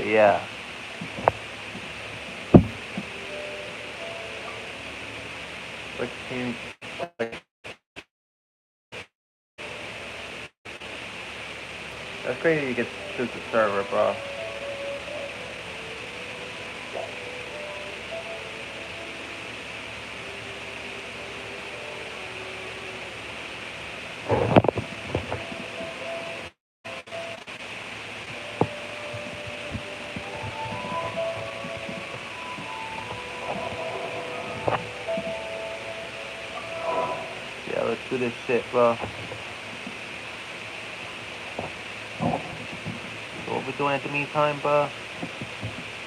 yeah. Which team? Like, that's crazy. You get choose the server, bro. Yeah, let's do this shit, bro. So what we doing at the meantime, bro?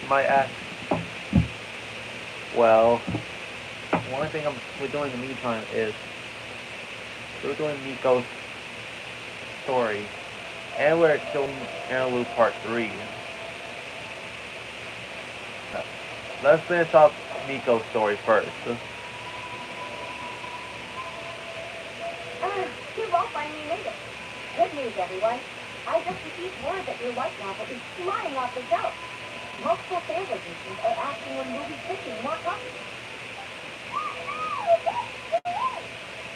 You might ask. Well, one thing we're doing in the meantime is we're doing Nico's story, and we're doing Interlude Part 3. Let's finish off Nico's story first. You won't find me made it. Good news, everyone. I just received word that your light novel is flying off the shelf. Multiple sales agencies are asking when you'll be pitching more copies.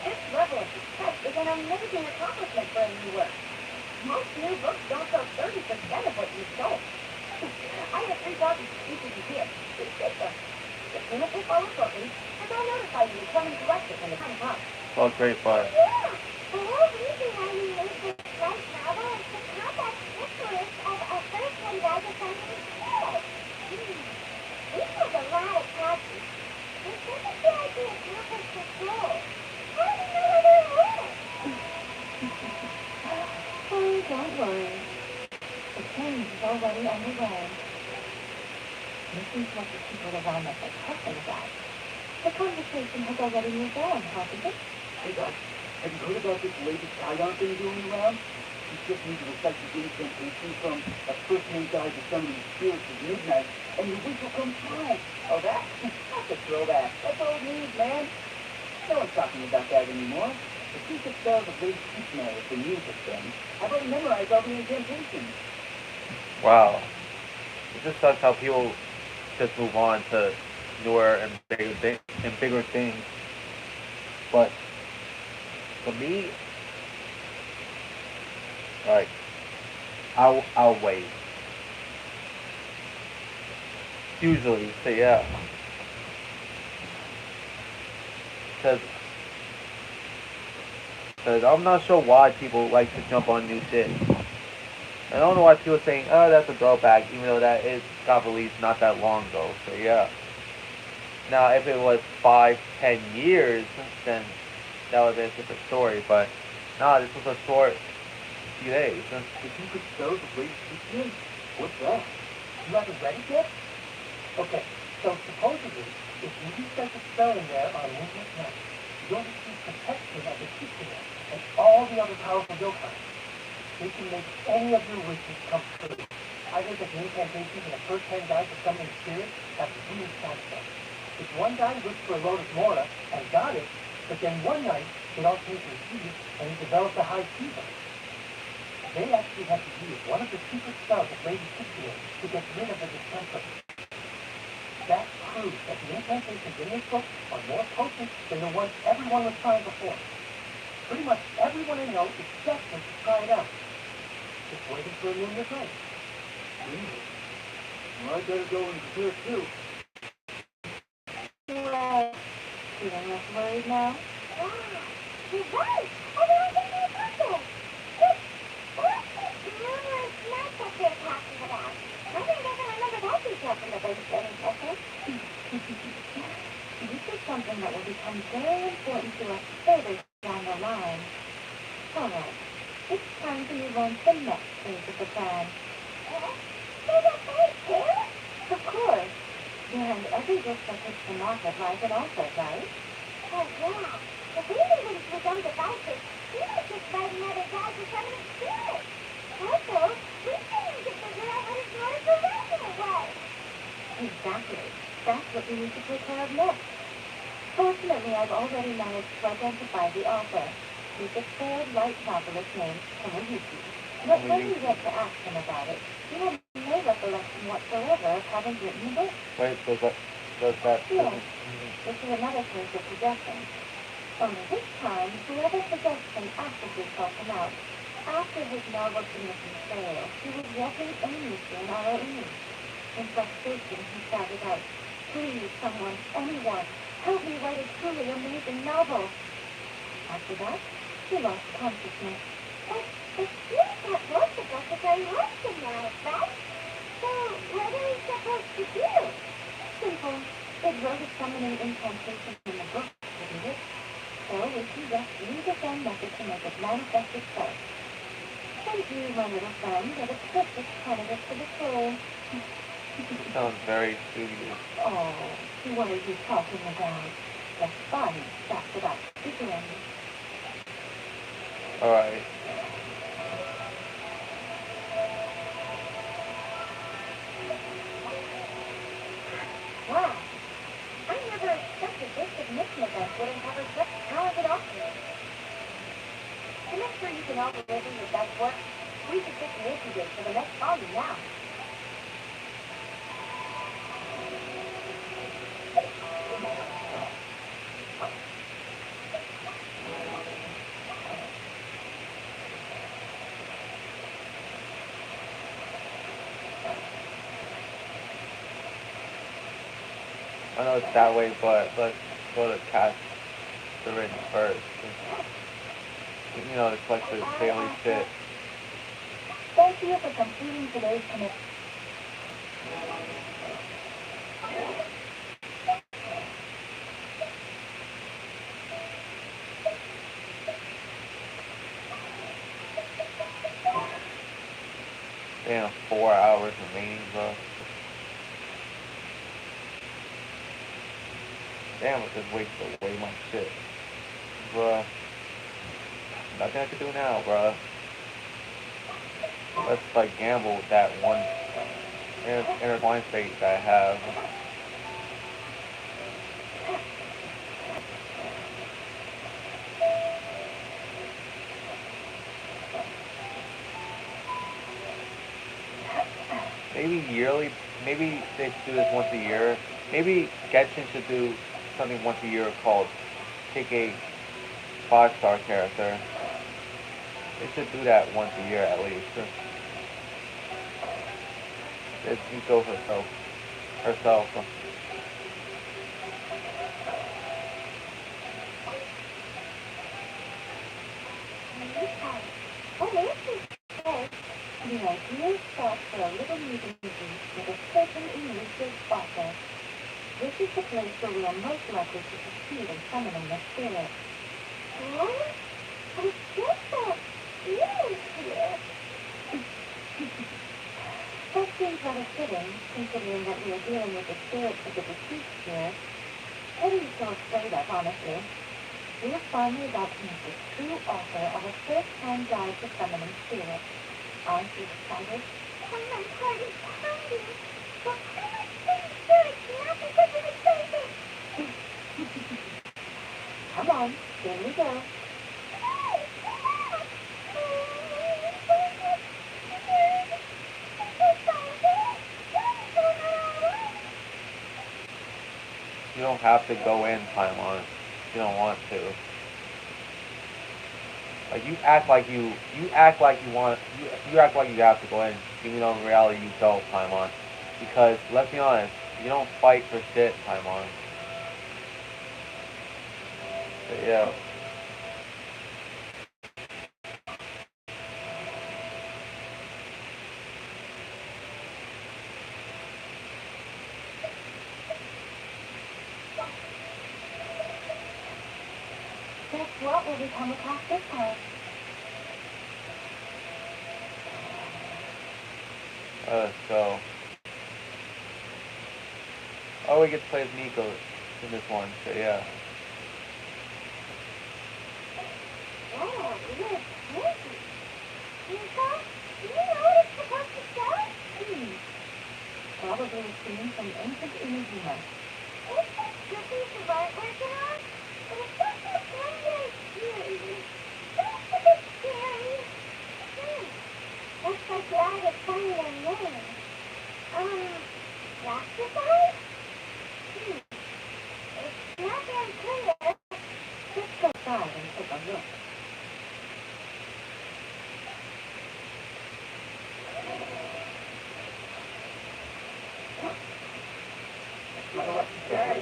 This level of success is an amazing accomplishment for a new work. Most new books don't sell 30% of what you sold. I have 3 copies of Speeches and Gifts. Please take them. As soon as they follow shortly, and I'll notify you to come and collect it when the time comes. Oh, great fire. Yeah, the whole reason why we made this light novel is to combat syphilis of a first-time guy to somebody killed. We have a lot of copies. This isn't the idea of purpose control. How do we know where they live? Oh, don't worry. The change is already underway. Listen to what the people around us are talking about. The conversation has already moved on, hasn't it? Hey guys, have you heard about this latest scion thing going around? He just needs to recite the incantation from a first-name guide to summoning spirits at midnight, and your wish will come true. Oh, that? That's a throwback. That's old news, man. No one's talking about that anymore. The secret spells of Lady Sheepmare is the music thing. I've already memorized all the incantations. Wow. It just sucks how people just move on to newer and bigger things. But for me, like, I'll wait. Usually, so yeah. Cause I'm not sure why people like to jump on new shit. I don't know why people are saying, oh, that's a throwback, even though that it got released not that long ago. So yeah. Now, if it was 5, 10 years, then that would have been a different story. But nah, this was a short few days. The secret spells of Lady Sheepmare? What's that? You haven't read it yet? Okay, so supposedly, if you reset the spell in there on Moonlit Night, you'll receive protection of the Sheepmare and all the other powerful yokai. They can make any of your wishes come true. I heard that the incantations in a first-hand guide to summoning spirits have really side effects. This one guy wished for a Lotus Mora and got it, but then one night they all came to a heat and he developed a high fever. They actually had to use one of the secret spells of Lady Sheepmare to get rid of the distemper. That proves that the incantations in this book are more potent than the ones everyone was trying before. Pretty much everyone I know is desperate to try it out. Just waiting for a moonlit night. Really? Well, I better go and prepare too. Right. Feeling less worried now? Wow. You're right. Everyone's in my birthday. What's this numerous nights that they're talking about? My brain doesn't remember that detail from the babysitting session. This is something that will become very important to us further down the line. All right. It's time to move on to the next phase of the plan. There's a phase too? Of course. Behind every gift that hits the market lies an altar, right? Oh, yeah. If we leave it with some devices, we might just fight another guy for some of the spirits. Also, we still need to figure out what his motive for running it was. Exactly. That's what we need to take care of next. Fortunately, I've already managed to identify the author. He's a failed light novelist named Tomoyuki. But when we went to ask him about it, he had no recollection whatsoever of having written the book. Wait, does that Yes, this is another case of possession. Only this time, whoever possessed him actively sought him out. After his novel submission failed, he was walking aimlessly in our image. In frustration, he shouted out, "Please, someone, anyone, help me write a truly amazing novel." After that, he lost consciousness. But it seems that most of us are very lonesome now, right? So, what are we supposed to do? Simple. It wrote a summoning incantation in the book, didn't it? So we can just use the same method to make it manifest itself. Thank you, my little friend, are the perfect candidate for the soul. sounds very studious. Oh, what are you talking about? The fun, that's what I begin. Alright. Wow. I never expected this submission event would uncover such talented authors. To make sure you can all deliver your best work, we should pick the issue date for the next volume now. I know it's that way, but let's go to cast the written first. You know, to collect the daily shit. Thank you for completing today's commitment. Damn, 4 hours remaining, bro. Damn, it just wasted away my shit. Bruh. Nothing I can do now, bruh. Let's like gamble with that one intertwined fate that I have. Maybe yearly, maybe they should do this once a year. Maybe Genshin should do something once a year called pick a 5-star character. They should do that once a year at least. It's Nico herself. What is this place? The ideal spot for a little meeting with a certain elusive author. This is the place where we are most likely to succeed in summoning the spirit. What? I guess that is here. That seems rather fitting, considering that we are dealing with the spirits of the deceased here. What are you so afraid of, honestly? We have finally got to meet the true author of a first-time guide to summoning spirits. Aren't you excited? My heart is pounding. But I must say spirits, not because of the faces. Come on, here we go. You don't have to go in Paimon if you don't want to. Like you act like you act like you want you act like you have to go in, even though in reality you don't, Paimon. Because let's be honest, you don't fight for shit, Paimon. But yeah. Guess what will we come across this time? Let's go. Oh, we get to play as Nico in this one, so yeah. Wow, you're crazy. Nico, do you know what it's supposed to say? Probably a scene from ancient Inazuma. Is this the piece of artwork and all? It's such a great idea. That's a bit scary. Looks like the art is finally unlearned. Plasticide? It's not very clear. Let's go inside and take a look.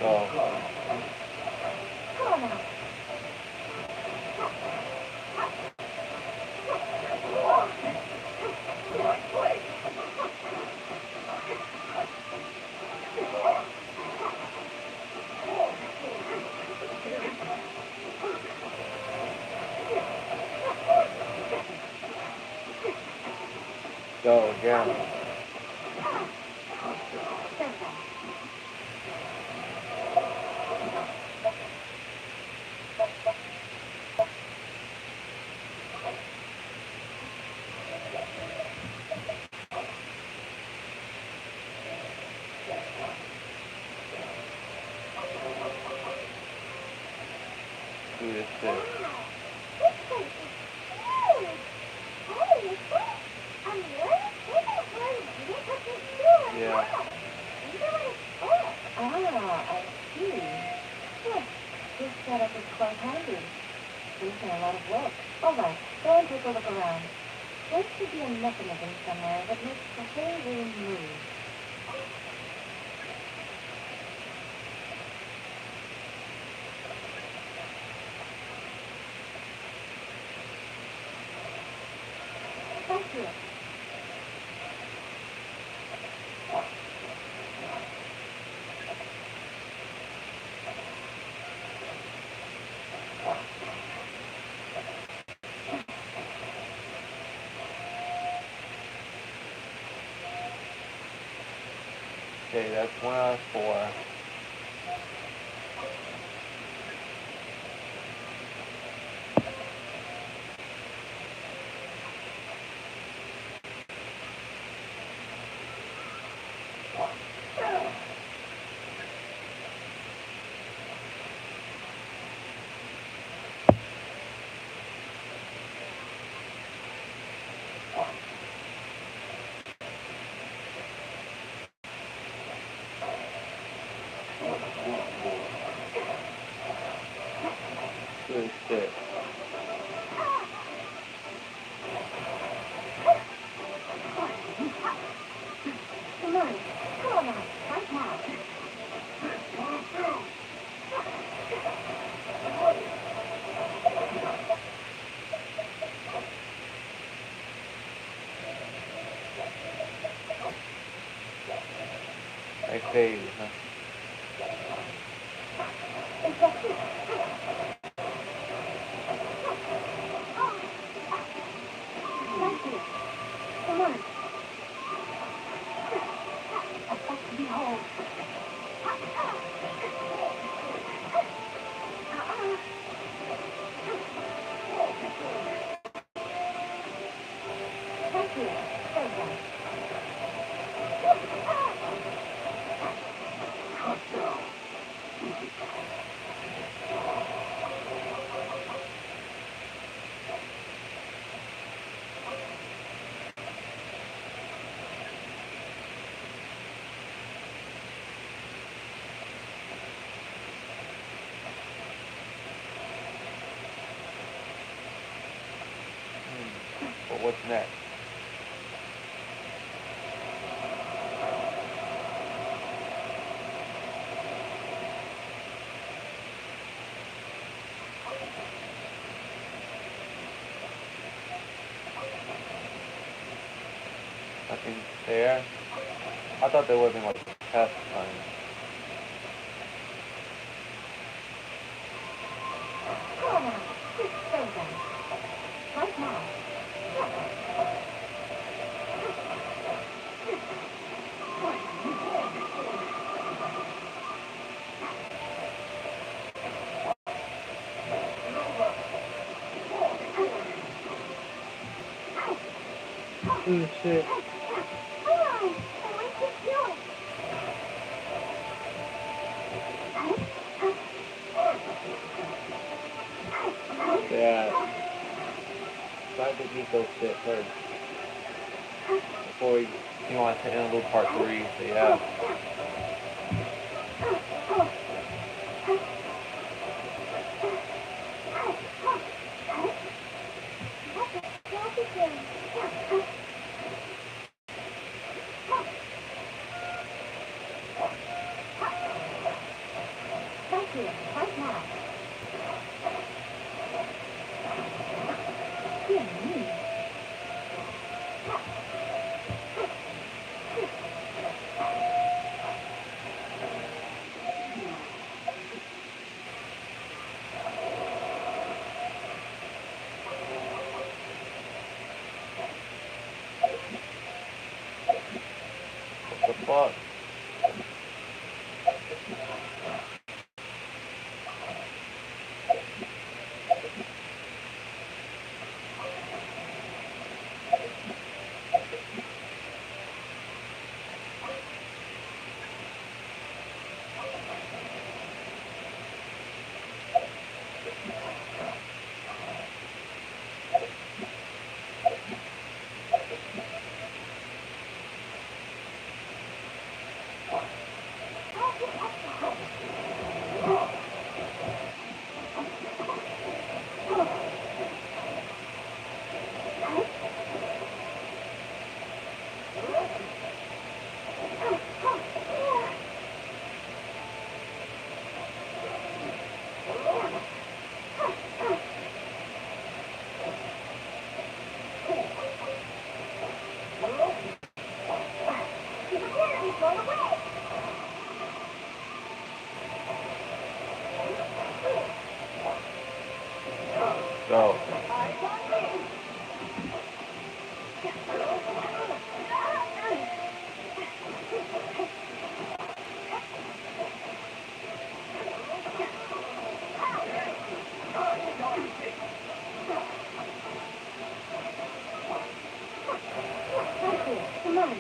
Oh. Come on now. Go again. Do this shit. This place is huge. Holy shit. I'm really thinking where you get what this doing. Yeah. Even when it's full. I see. Yes, this setup is quite handy. Using a lot of work. All right, go and take a look around. There should be a mechanism somewhere that makes the whole room move. Thank you. Okay, that's 1 out of 4. Good shit. Come on. Come on now. Right now. I phase, huh? Thank you. Come on. A sight to behold. Thank you. There you go. But what's next? Nothing there. I thought there wasn't like a test on it. Come on now. There you go. Right now. Oh shit. Come on. Let's keep doing. Yeah. Try to beat those shit first. Before we He wants to interlude part 3, so yeah. Right here, right now. Dear me. What the fuck? Go. Right here, come on.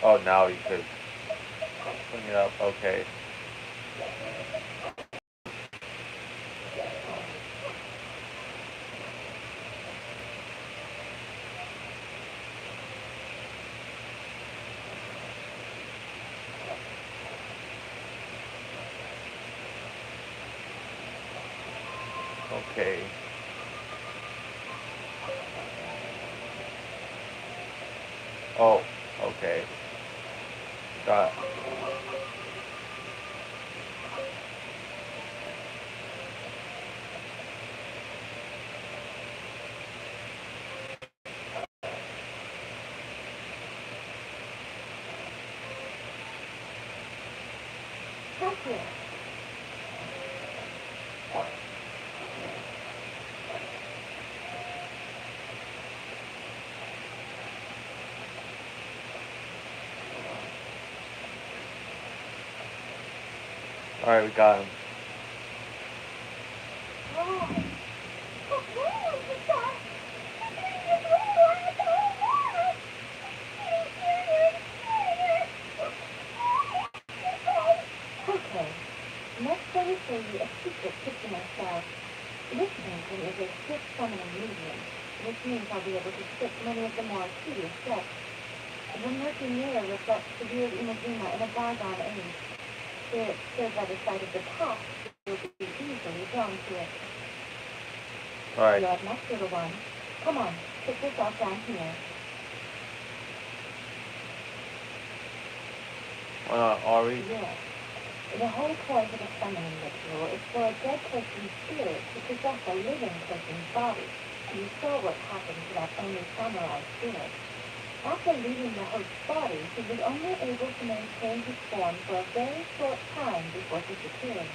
Oh, now you could bring it up. Okay. Okay. Oh, okay. Got it. Right here. Alright, we got him. Okay. Next I will show you a secret kitchen style. This painting is a quick summoning medium, which means I'll be able to skip many of the more tedious steps. The murky mirror reflects the weird Inazuma in a bygone age. Spirit stood by the side of the past will be easily drawn to it. Alright. You're up next, little one. Come on, sit yourself down here. Ari? Yes. The whole point of a summoning ritual is for a dead person's spirit to possess a living person's body. You saw what happened to that only samurai spirit. After leaving the host's body, he was only able to maintain his form for a very short time before disappearing.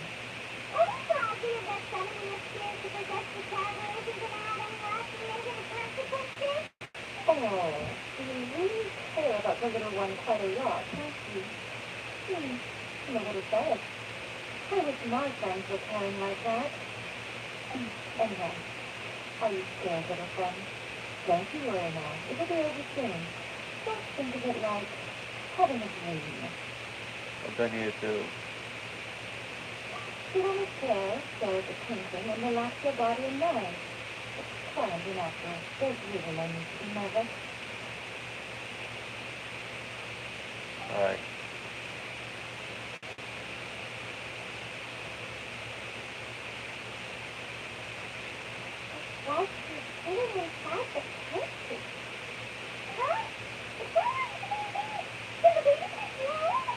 Any idea that summoning a spirit to possess the traveler isn't going to have any lasting negative consequences? Oh, you really care about the little one quite a lot, don't you? I'm a little jealous. I wish my friends were caring like that. Anyway, are you scared, little friend? Don't you worry now. It'll be over soon. Just think of it like having a dream. What do I need to do? Sit on a chair, stare at the painting, and relax your body and mind. It's fine, you're not good. There's really no need to be nervous. Alright. Like you're sitting inside the picture. Huh? Is that what the baby is now?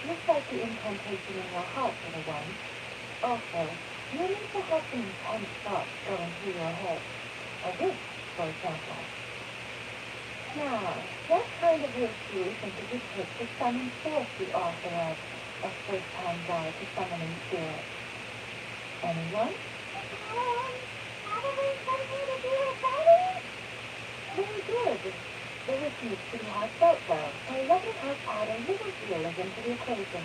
Looks like the incantation in your heart, little one. Also, you need to have some intense thoughts going through your head. Like this, for example. Now, what kind of ritual do you think it would take to summon forth the author of A First Time Guide to Summoning Spirits? Anyone? Probably something to do with fighting? Very good. The ritual is pretty heartfelt, though, so let me help add a little realism to the equation.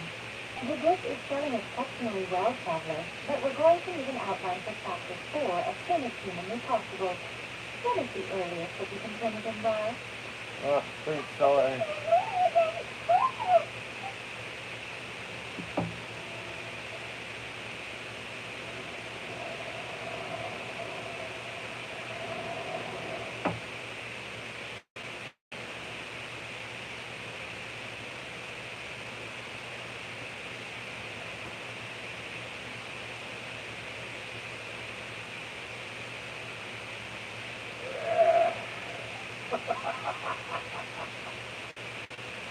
The book is selling exceptionally well, Traveler, but we're going to need an outline for Chapter 4 as soon as humanly possible. When is the earliest that you can turn it in by? Oh, please tell it.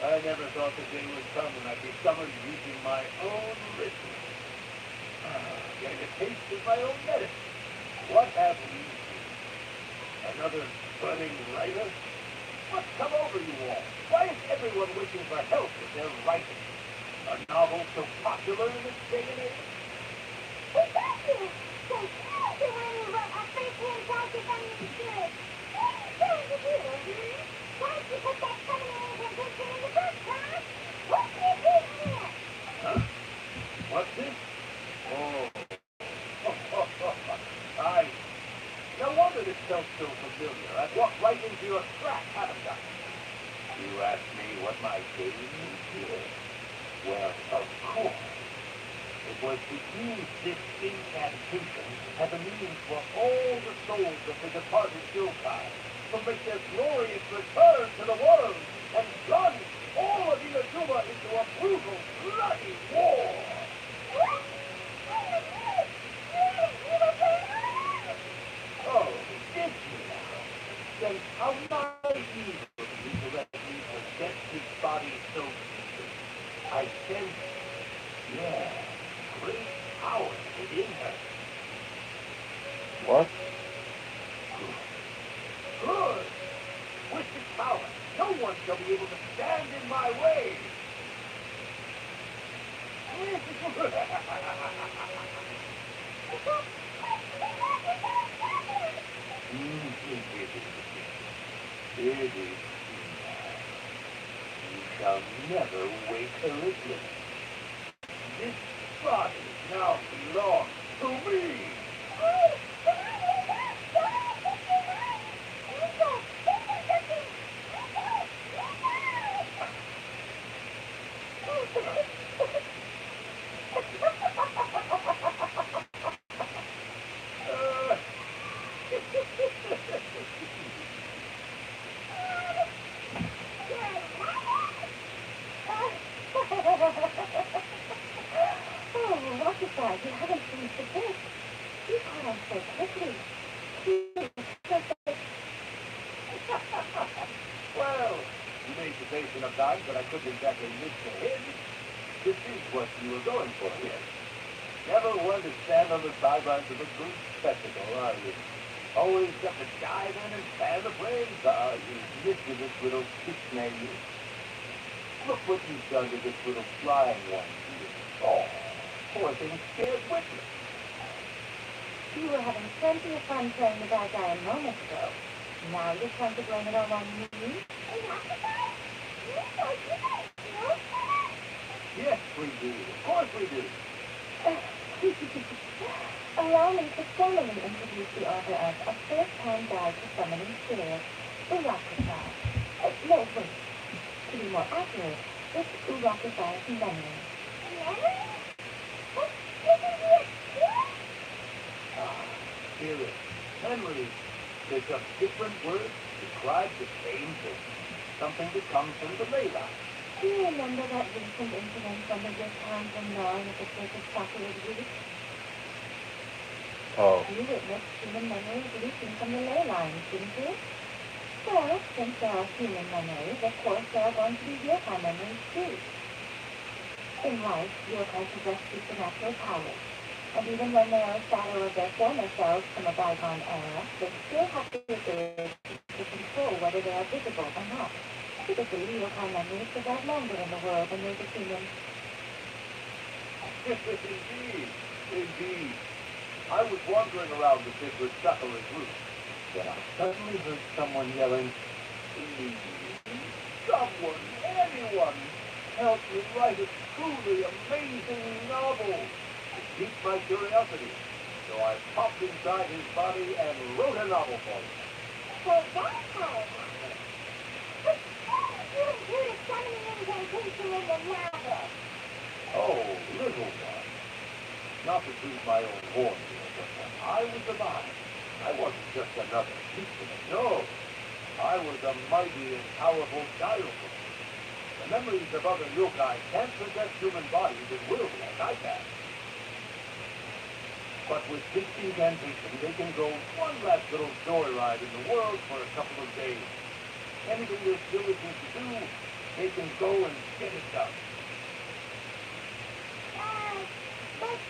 I never thought the day would come when I'd be summoned using my own ritual. Getting a taste of my own medicine. What have we here? Another budding writer? What's come over you all? Why is everyone wishing for help with their writing? A novel so popular in this day and age? We got you! So here's the one who wrote A First Time Guide to Summoning Spirits. Here's the deal, Why'd you put that summoning incantation in the book, huh? What's this in here? Huh? What's this? Oh. I. No wonder this felt so familiar. I've walked right into your trap, haven't I? You ask me what my game is here? Well, of course. It was to use this incantation as a means for all the souls of the departed Yokai to make their glorious return to the world and plunge all of Inazuma into a brutal, bloody war. What? Wait a minute! You're an evil person? Oh, did you now? Then how naive of you to let me possess his body so deeply. I sense, yeah, great power within her. What? Good! With this power, no one shall be able to stand in my way. It is too bad. You shall never wake her again. This body now belongs to me. Hey! Don't let me die! Nico! Nico, something! Oh, Rocketbag, you haven't finished the book. You caught on so quickly. Well, you may say sometimes that I couldn't exactly miss the head. This is what you were going for here. Never one to stand on the sidelines of a good spectacle, are you? Always got to dive in and fan the flames, are you mischievous little kick-snag you? Look what you've done to this little flying one. Oh, poor thing scared witless. You were having plenty of fun playing the bad guy a moment ago. Now you're trying to blame it all on me? Yes, we do. Of course we do. Allow me to formally introduce the author of A First-Hand Guide to Summoning Spirits, Urakusa. No, wait. To be more accurate, it's Urakusa's memory. Memory? What isn't he a spirit? Spirit, memory. They're just different words to describe the same thing. Something that comes from the ley line. Do you remember that recent incident when the Rift Hounds were gnawing at the sacred chocolate root? Oh. You witnessed human memories leaking from the ley lines, didn't you? Well, since there are human memories, of course there are going to be yokai memories too. In life, yokai possess supernatural powers, and even when they are a shadow of their former selves from a bygone era, they still have the ability to control whether they are visible or not. Typically, yokai memories survive longer in the world than those of humans. Indeed, indeed. I was wandering around the sacred chocolate root when I suddenly heard someone yelling, "Please, someone, anyone, help me write a truly amazing novel." It piqued my curiosity, so I popped inside his body and wrote a novel for him. So that's how it happened. But how did you and Judith summoning incantation in the novel? Oh, little one. Not to toot my own horn here, but when I was alive, I wasn't just another human. No, I was a mighty and powerful dinosaur. The memories of other yokai can't possess human bodies and will like I can. But with this incantation, they can go one last little joyride in the world for a couple of days. Anything they're diligent to do, they can go and get it done. But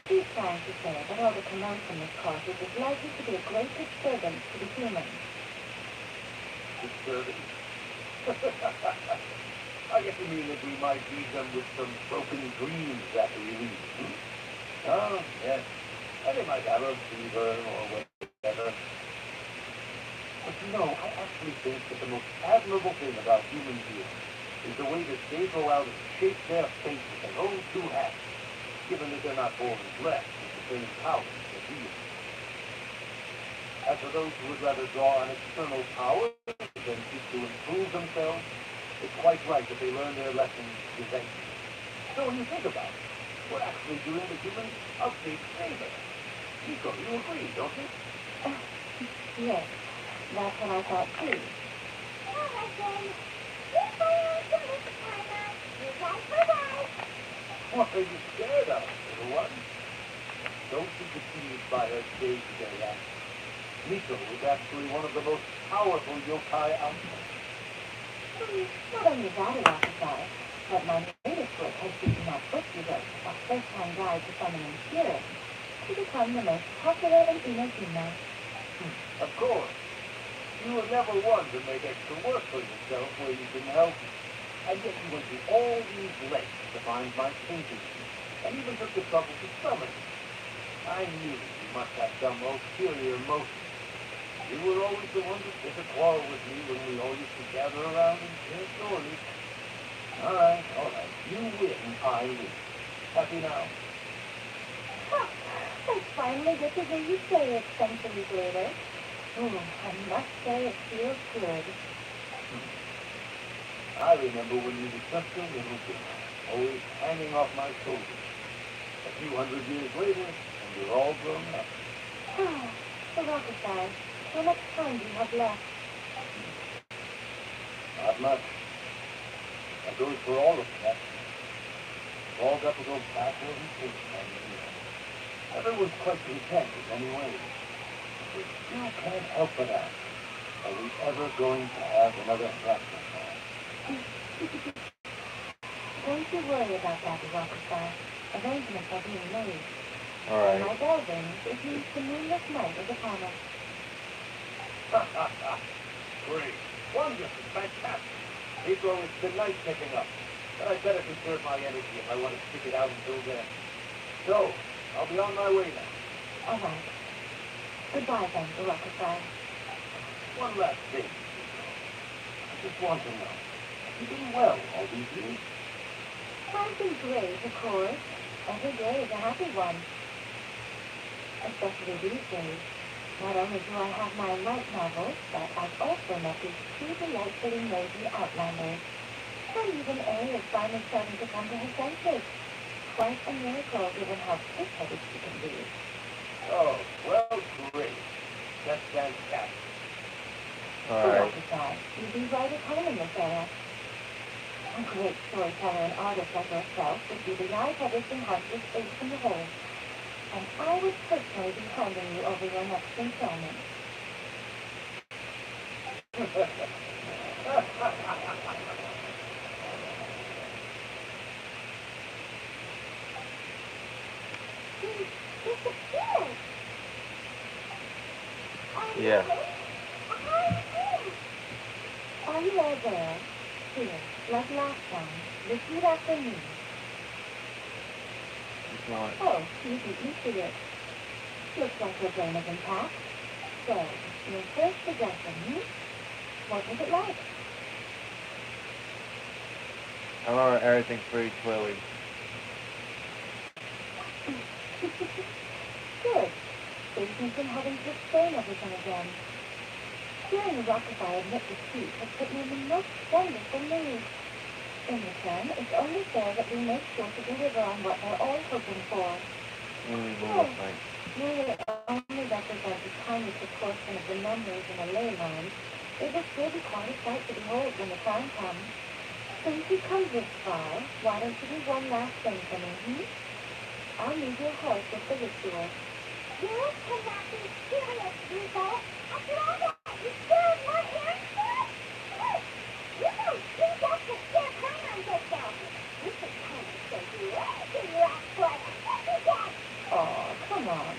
He's trying to say that all the commotion this causes is likely to be a great disturbance to the humans. Disturbing. I guess you mean that we might leave them with some broken dreams after we leave. Oh, yes. And they might have a fever or whatever. But you know, I actually think that the most admirable thing about human beings is the way that they go out and shape their fate with their own two hands, given that they're not born and blessed with the same powers as we are. As for those who would rather draw on external powers than seek to improve themselves, it's quite right that they learn their lessons eventually. So when you think about it, we're actually doing the humans a big favor. Nico, you agree, don't you? Yes, that's what I thought too. all right then. Here's my answer, Mr. Timer. You guys were right. What are you scared of, little one? Don't be deceived by her day-to-day actions. Nico is actually one of the most powerful yokai out there. Not only that, Urakusa, but my latest book has beaten that book you wrote, A First-Hand Guide to Summoning Spirits, to become the most popular in Inazuma. Of course. You were never one to make extra work for yourself where you can help. And yet you went through all these lengths to find my painting, and even took the trouble to summon it. I knew you must have some ulterior motive. You were always the one to pick a quarrel with me when we all used to gather around and share stories. All right. You win, I win. Happy now? I finally get to hear you say it centuries later. I must say it feels good. I remember when you were just a little girl, always hanging off my shoulders. A few hundred years later, and you're all grown up. Urakusa, how much time do you have left? Not much. That goes for all of us. We've all got to go backward and forward. Everyone's quite content in many ways. We still can't help but ask, are we ever going to have another fractal time? Don't you worry about that, Urakusa. Arrangements are being made. All When right. my bell rings, it means the moonless night is upon us. Great. Wonderful. Fantastic. Nico, it's been nice picking up. But I'd better conserve my energy if I want to stick it out until then. So, I'll be on my way now. All right. Goodbye then, Urakusa. One last thing, Nico. I just want to know, have you been well all these years? I've been great, of course. Every day is a happy one, especially these days. Not only do I have my light novels, but I've also met these two delightfully nosy outlanders. And even A is finally starting to come to her senses. Quite a miracle given how quick-headed she can be. Oh, well, great. That's fantastic. Alright. Besides, you'd be right at home in this era. A great storyteller and artist like yourself would be the eye-publishing house's ace in the hole. And I would personally be handing you over your next installment. Disappeared. Yeah. Are you all there? Here, like last time. Repeat after me. Just want. Oh, you beat me to it. Looks like your brain is intact. So, your first suggestion, what was it like? I remember everything pretty clearly. Good. Saves me from having to explain everything again. Hearing as I admit defeat has put me in the most wonderful mood. In return, it's only fair that we make sure to deliver on what we're all hoping for. Really only represent a tiny proportion of the numbers in a ley line, it will still be quite a sight to behold when the time comes. Since you've come this far, why don't you do one last thing for me, I'll leave your heart with the ritual. You cannot be serious, Rico. After all that, you still want answers? You don't think that's a fair plan on yourself. You should come and say anything you ask for. Oh, come on.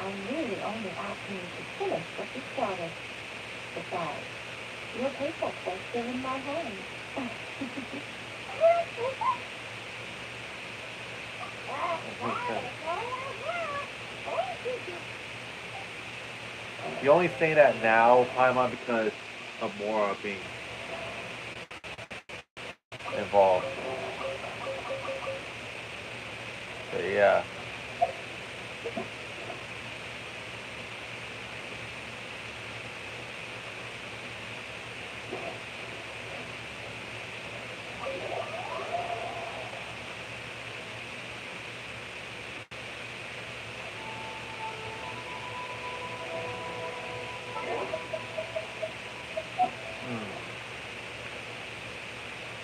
I'm really only asking you to finish what you started. Besides, your paychecks are still in my hands. You only say that now, Paimon, because of Mora being involved. But yeah.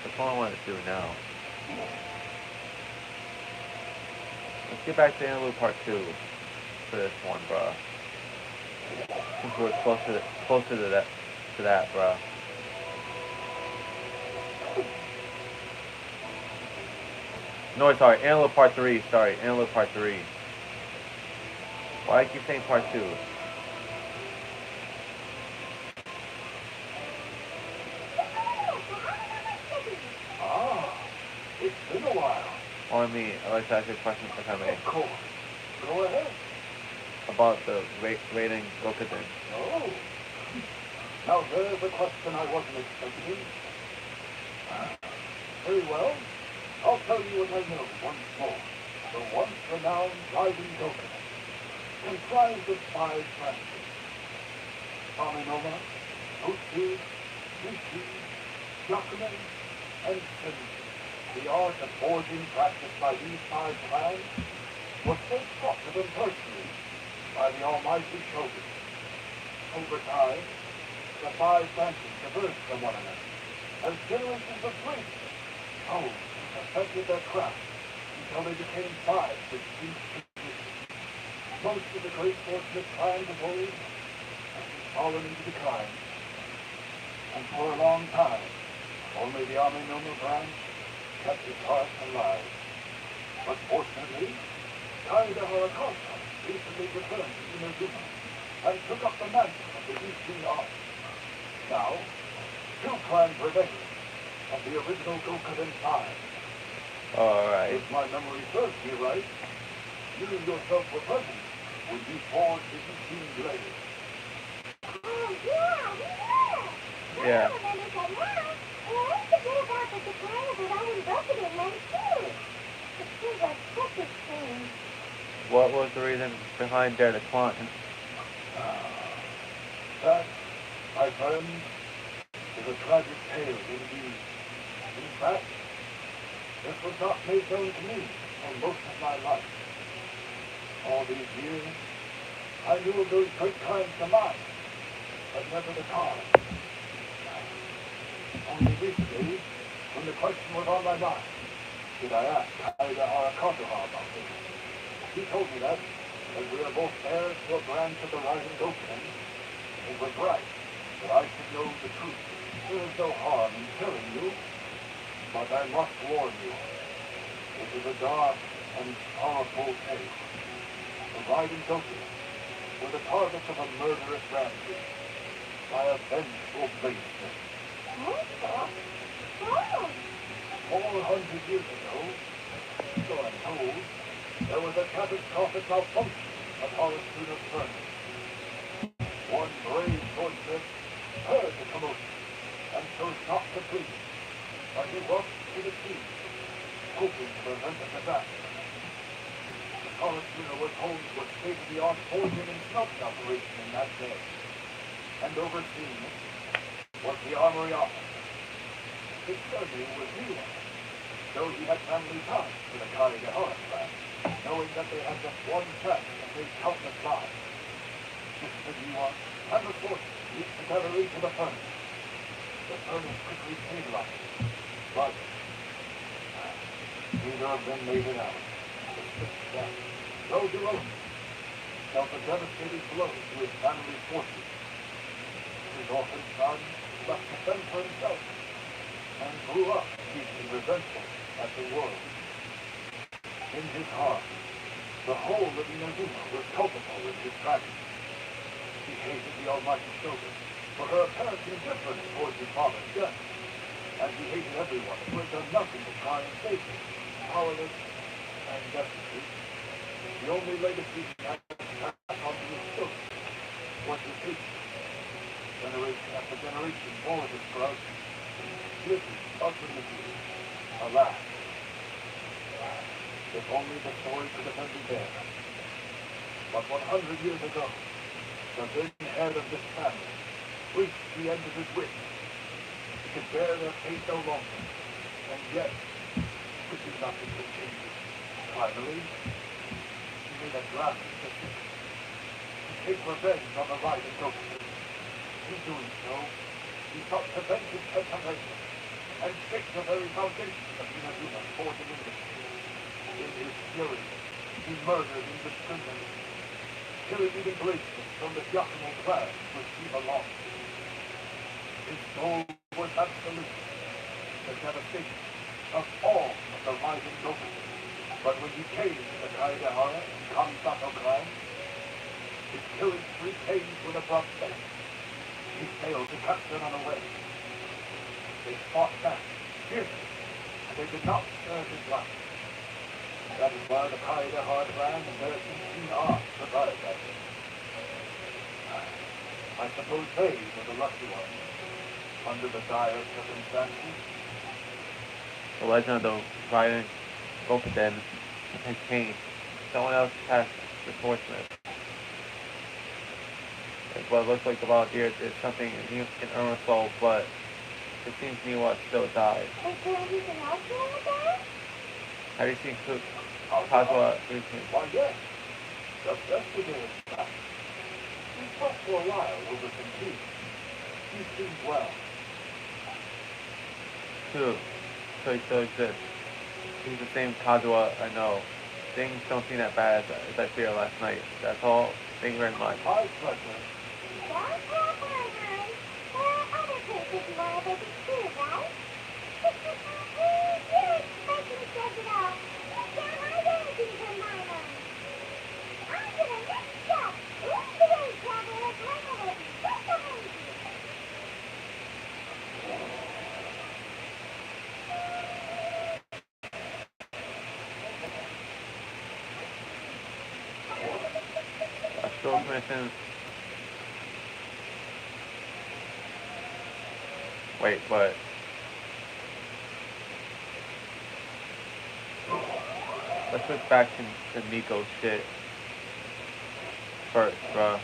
That's what I want to do now. Let's get back to Interlude Part 2 for this one, bruh. Since we're closer to that, bruh. No, sorry, Interlude Part 3, sorry, Interlude Part 3. Why do I keep saying Part 2? Ah, it's been a while. Or me, I'd like to ask you a question if I may. Of course. Go ahead. About the rating Gokuden. Oh. Now there's a question I wasn't expecting. Very well. I'll tell you what I know once more. The once renowned Rising Gokuden, comprised of 5 branches. Aminoma, Uchi, Ishi, Yakumen, and Senju. The art of forging practiced by these 5 clans was first taught to them personally by the almighty Shogun. Over time, the 5 branches diverged from one another as generations of priests honed and perfected their craft until they became 5 distinct traditions. Most of the great swordsmith clans of old have fallen into decline, and for a long time, only the Aminoma branch kept its heart alive. But fortunately, Kaida Horikoshi recently returned to Inazuma and took up the mantle of the Ishi art. Now, 2 clans remain of the original Gokuden 5. Alright. If my memory serves me right, you yourself were present when you forged the Ishi blade. Oh, yeah, we were. Yeah. I remember that now. And let's forget about the decline of the Rising Gokuden men, too. It seems like such a change. What was the reason behind their decline? That, my friend, is a tragic tale indeed. In fact, this was not made known to me for most of my life. All these years, I knew of those great times to mine, but never the cause. Only recently, when the question was on my mind, did I ask Kaida Arakazuha about this. He told me that, as we are both heirs to a branch of the rising Goken, it was right that I should know the truth. There is no harm in telling you, but I must warn you. It is a dark and powerful tale. The rising Goken were the targets of a murderous rampage by a vengeful bladesmith. Awful. Oh, 400 years ago, so I'm told, there was a catastrophic malfunction upon a schooner's furnace. One brave swordsmith heard the commotion and chose not to flee, but he rushed to the scene, hoping to prevent a disaster. The tallest schooner was home to a state-of-the-art forging and smelting operation in that day, and overseeing it was the armory officer. His surname was Miwa, though he had family ties to the Kaligahara clan, knowing that they had just one chance to save countless lives. Mr. Miwa and the swordsman reached together into the furnace. The furnace quickly stabilized, but neither of them made it out. The smith death, though Jerome dealt a devastating blow to his family's fortune. His orphan son left to fend for himself and grew up deeply resentful at the world. In his heart, the whole of Inazuma was culpable in his tragedy. He hated the almighty Shogun for her apparent indifference towards his father's death, and he hated everyone who had done nothing to try and save him, powerless and destitute. The only legacy he had to pass on to his children was his hatred. Generation after generation bore this grudge. Guilty, utterly guilty. Alas, if only the story could have ended there. But 100 years ago, the then head of this family reached the end of his wits. He could bear their fate no longer, and yet could do nothing to change it. Finally, he made a drastic decision to take revenge on the rising Goku. In doing so, he sought to venge his reputation and shake the very foundations of Inazuma's forging industry. In his fury, he murdered indiscriminately, killing even bladesmiths from the Yakumo clan which he belonged to. His goal was absolute, the devastation of all of the rising Goku. But when he came to the Kaidehara and Kamisato clan, his killing spree came to an abrupt end. He failed to catch them unaware. They fought back, fiercely, and they did not spare his life. That is why the Kaidehara clan and their 18 arms survived that day. I suppose they were the lucky ones, under the dire circumstances. The legend of the Ryan Gokuden has changed. Someone else passed the swordsmith. What looks like the volunteers is something in Irma's soul, but it seems Miwa still died. is there anything else you want to say? Have you seen Kazuha recently? Why, yes. Just yesterday, in fact. We spoke for a while over some tea. He seemed well. True. So he still exists. He's the same Kazuha I know. Things don't seem that bad as I feared last night. That's all. Thank you very much. My pleasure. Don't have one, hon. There are other places you want to visit too, right? You're expecting to check it out. You can't hide anything from my mom. On to the next stop. Today's travel was limited. Just amazing. Astral Commission. Wait, what? Let's switch back to Nico's shit first, bro.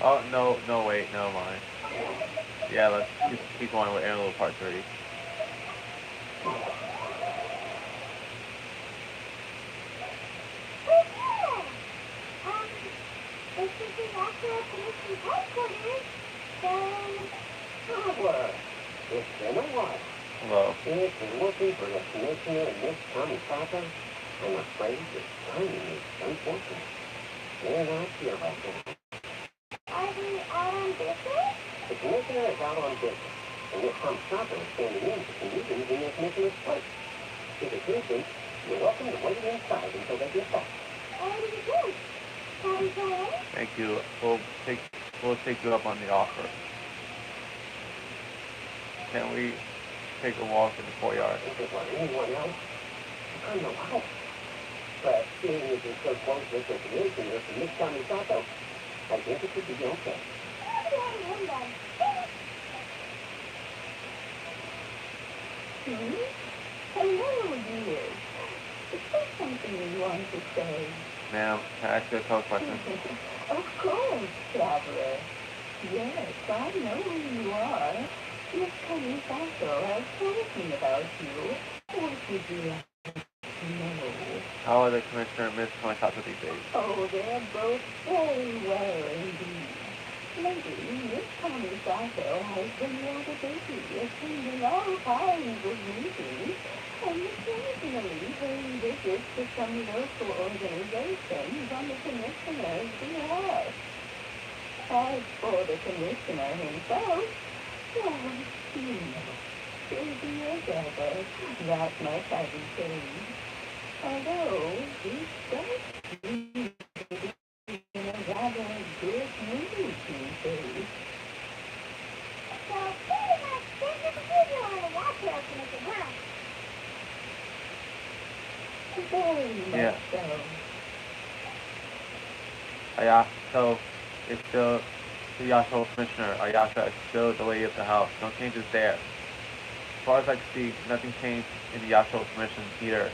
Oh, no, wait, never mind. Yeah, let's just keep going with Interlude Part 3. Oh, yeah. This is the National Commission headquarters. So, Howard, it's been a while. Hello. If you're looking for the commissioner in this Kamisaka, I'm afraid the timing is unfortunate. They're not here right now. are we out on business? The commissioner is out on business, and Miss Kamisaka is standing in for some meetings in the commissioner's place. If it's urgent, you're welcome to wait inside until they get back. What do you do? Shall we go in? Thank you. We'll take you up on the offer. Can we take a walk in the courtyard? If it were anyone else, I know how. But seeing as you're so close with the commissioner from Miss Kamisaka, I guess it could be okay. Hello, dear. Is there something you want to say? Ma'am, can I ask you a couple questions? Of course, traveler. Yes, I know who you are. Miss Kamisato has told me about you. What would you like to know? How are the commissioner and Miss Kamisato these days? Oh, they're both very well indeed. Lately, Miss Kamisato has been rather busy attending all kinds of meetings and occasionally paying visits to some local organizations on the commissioner's behalf. As for the commissioner himself, well, you know, busy as ever, that much I can say. Although he does seem to be in a rather good mood these days. So, pretty much, there's a computer on the watch here, Commission, huh? Very much Yeah. so. Ayato is still the Yasho commissioner. Ayaka is still the lady of the house. No changes there. As far as I can see, nothing changed in the Yasho commission either.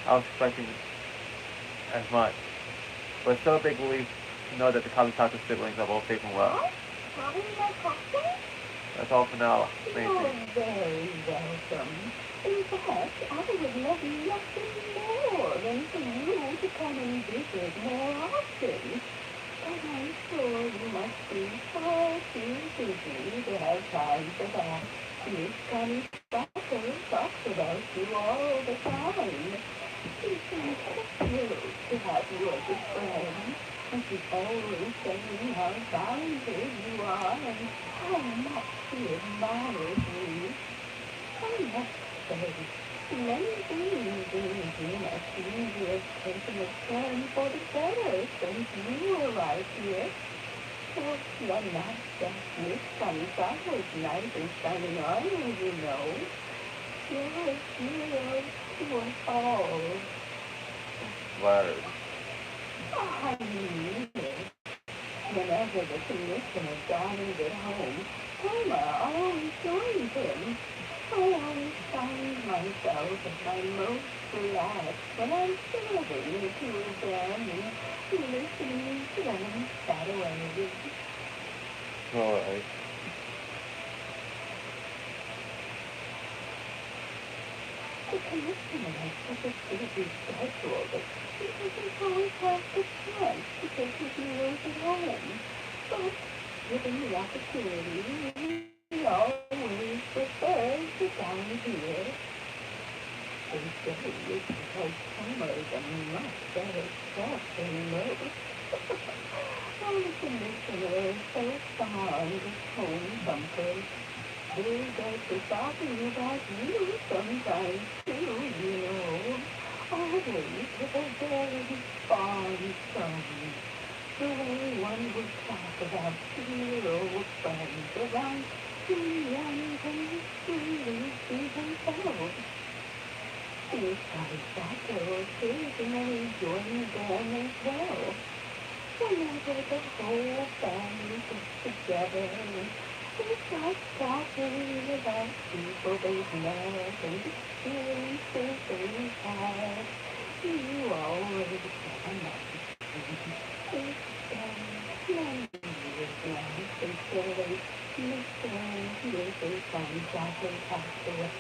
I was expecting as much. But it's still a big relief to know that the Kamisaka siblings are both safe and well. Having no questions? That's all for now. You're Amazing. very welcome. In fact, I would love nothing more than for you to come and visit more often. But I'm sure you must be far too busy to have time for that. Miss Kamisaka talks about you all the time. She seems thrilled to have you as a friend. And she's always saying how talented you are and how much she admires you. I must say, many things in Regina seem to have taken a turn for the better since you arrived here. Well, you're not just Miss Kamisaka's knight in shining armor, you know. You're a hero to us all. Word. I mean it. Whenever the commissioner dined at home, Homer always joins him. I always find myself at my most relaxed when I'm serving the two of them and listening to them chat away. Alright. The commissioner has such a busy schedule that he doesn't always have the chance to take his meals at home. But given the opportunity, he always prefers to dine here. They say it's because Homer is a much better chef than most. Oh, the commissioner is so fond of home comfort. He does the talking about you sometimes too, you know. Always with a very fond tone. The way one would talk about dear old friends around two young and really seasoned fellows. Miss Kamisaka occasionally joins them as well. Whenever the whole family gets together and It's like talking about people they've met and experiences they've had. You always have nothing. It's many years now since the late Mr. Mrs. Sunshine passed away.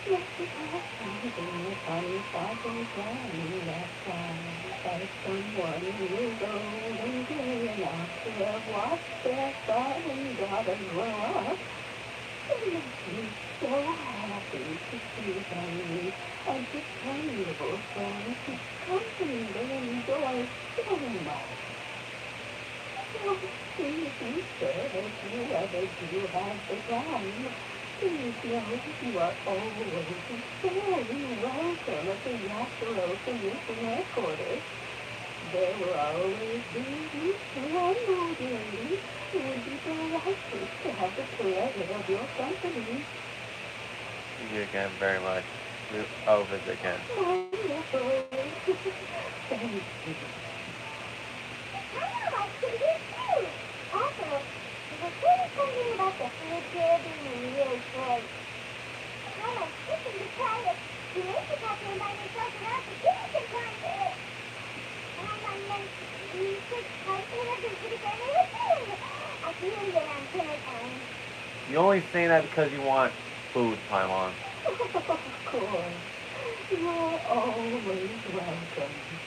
Yes, it has something a funny fucking plan that time as someone who's old and gray enough to have watched their son and daughter grow up. It makes me so happy to see them and dependable friends whose company they enjoy so much. So please sir, if you ever do have the time, please know you are always very welcome at the Natural Commission headquarters. There will always be one old lady who would be delighted to have the pleasure of your company. Thank you again very much. I'll visit again. Wonderful. Thank you. I like to do too. Also, there's really something about the food here being really great. I like chicken to try it. You make it up and by yourself around the kitchen time too. And I like music, like everything to the family too. I feel that I'm dinner time. You only saying that because you want food time on. Of course. You're always welcome.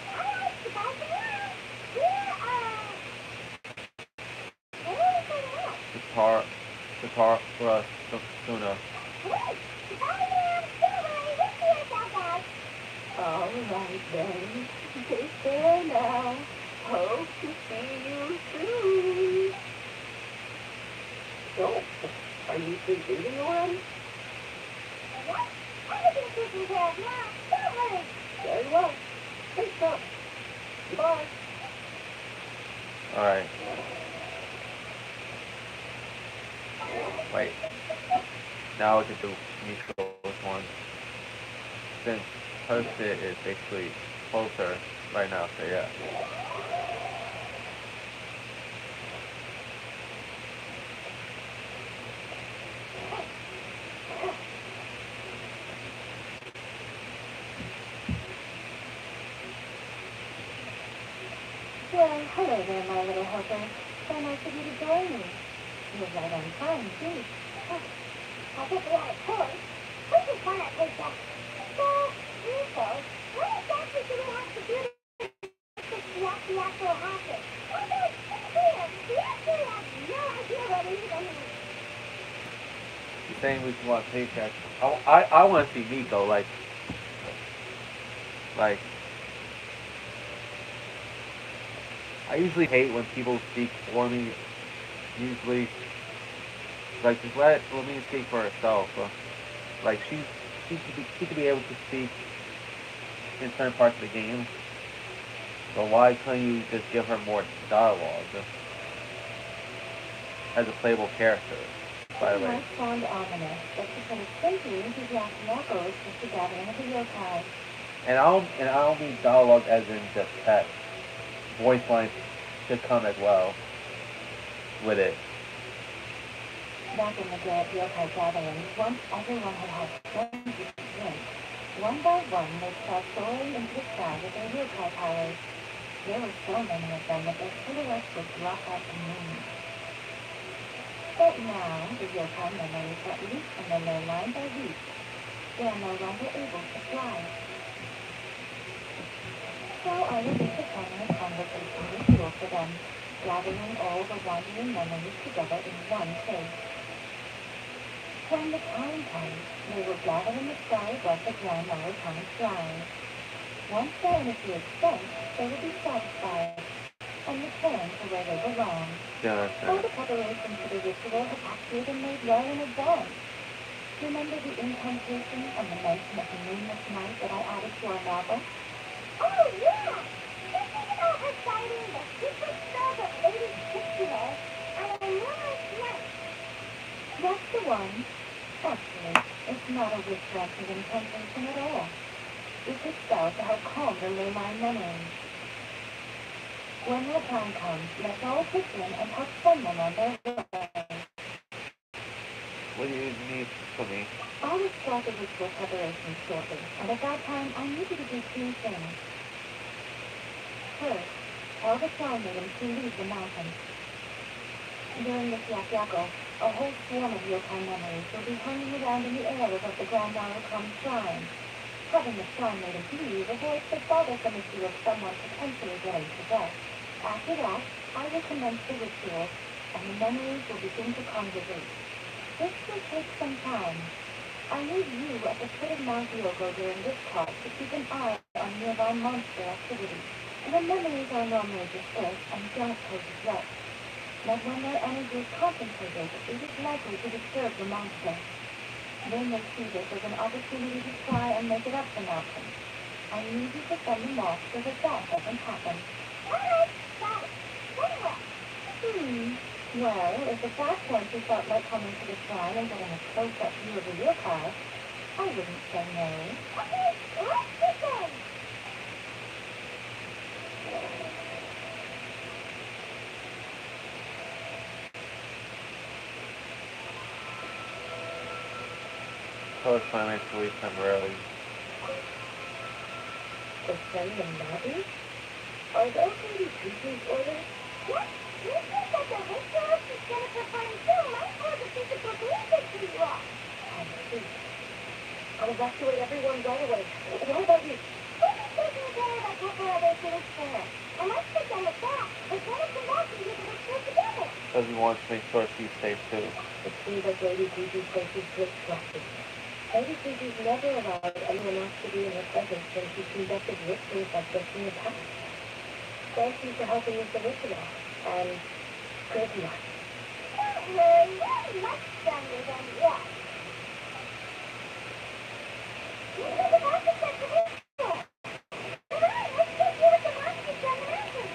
I like to buy some around. Here, what are we saying now? Guitar, Suna. Wait, goodbye, ma'am. Don't worry, we'll see ourselves out. All right then. Take care now. Hope to see you soon. So, are you eating already? What? Everything's taken care of now. Don't worry. Very well. Take up. Goodbye. Alright. Wait. Now we can do Nico's one. Since her sit is basically closer right now, so yeah. Well, hello there, my little helper. So nice of you to join me. You're right on time, too. I think we ought to toy. We can find that place up. So, Nico, what exactly do we have to do to fix the actual happen? Okay, it's clear. We actually have no idea what it even means. She's saying we want paycheck. I want to see Nico, like, I usually hate when people speak for me. Usually, like, just let me speak for herself. Like, she could be able to speak in certain parts of the game. So why couldn't you just give her more dialogue as a playable character? By the It way, might sound ominous, but to put it simply, enthusiastic knuckles is the gathering of the yokai. and I don't mean dialogue as in just text. Voice lines should come as well with it. Back in the great yokai gatherings, once everyone had had plenty to drink, one by one they start soaring into the sky with their yokai powers. There were so many of them that their silhouettes would block out the moon. But now, the yokai memories that leap from the ley line by weeks, they are no longer able to fly. So I will make a permanent conversation ritual for them, gathering all the wandering memories together in one place. When the time comes, they will gather in the sky above the ground while the time flies. Once their energy is spent, they will be satisfied and return to where they belong. Yeah, All the preparations for the ritual have actually been made well in advance. Remember the incantation and the mention of the moonless night that I added to our novel? Oh, yeah! This is about her sighting the secret spell that Lady Kitsune on a moonless night. That's the one. Actually, it's not a wish-granting incantation at all. It's a spell to help calm the ley-line memories. When that time comes, let's all pitch in and help send them on their way. What do you need from me? I will start the ritual preparations shortly, and at that time I need you to do two things. First, tell the Star Maiden to leave the mountain. During this yakyako, a whole swarm of yokai memories will be hanging around in the air above the Grand Aracom shrine. Having the Star Maiden leave avoids the bothersome issue of someone potentially getting possessed. After that, I will commence the ritual, and the memories will begin to congregate. This will take some time. I need you at the foot of Mount Yoko during this part to keep an eye on nearby monster activity. The memories are normally dispersed and don't pose a threat. But when their energy is concentrated, it is likely to disturb the monster. They may see this as an opportunity to try and make it up the mountain. I need you to send them off so that doesn't happen. Alright, got it. Very well. Well, if at that point you felt like coming to the shrine and getting a close-up view of the yokai, I wouldn't say no. Okay, let's begin. Close my to leave temporarily. To send them Nabi? Are those maybe Tutu's orders? Yes, you think that the rituals is Jennifer Fine too might cause a physical bleeding to you all. I see. I'll evacuate everyone right away. What about you? We'll be taking care of a couple other things first. And once we're done with that, we're going to come back and do the ritual together. Because he wants to make sure she's safe too. It seems like Lady Gigi's places great trust in her. Lady Gigi's never allowed anyone else to be in her presence when she's conducted rituals like this in the past. Thank you for helping with the ritual, and good luck. Don't worry, we're much stronger than you are. You said the monster set the ritual. Come on, let's go see what the monster's on the mountain.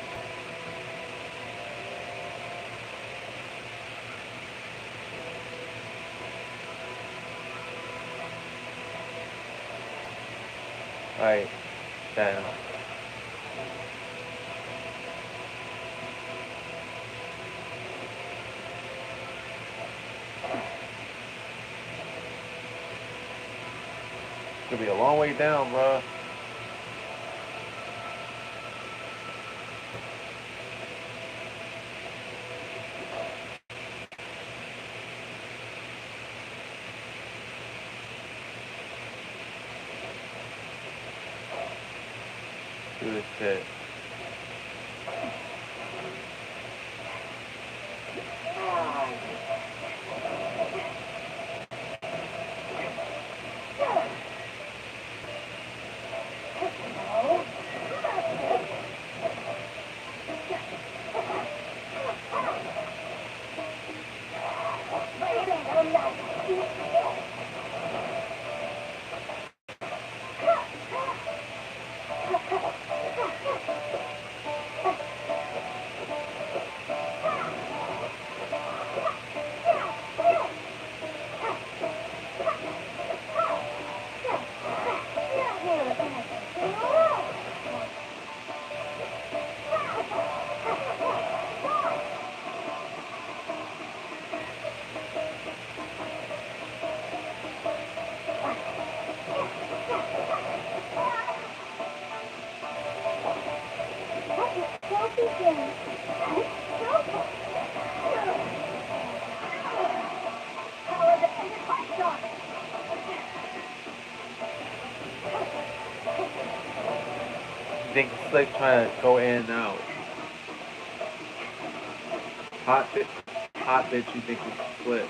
Alright, then. Could be a long way down, bro. Do this shit. I think it's like trying to go in and out. Hot bitch, you think it's split.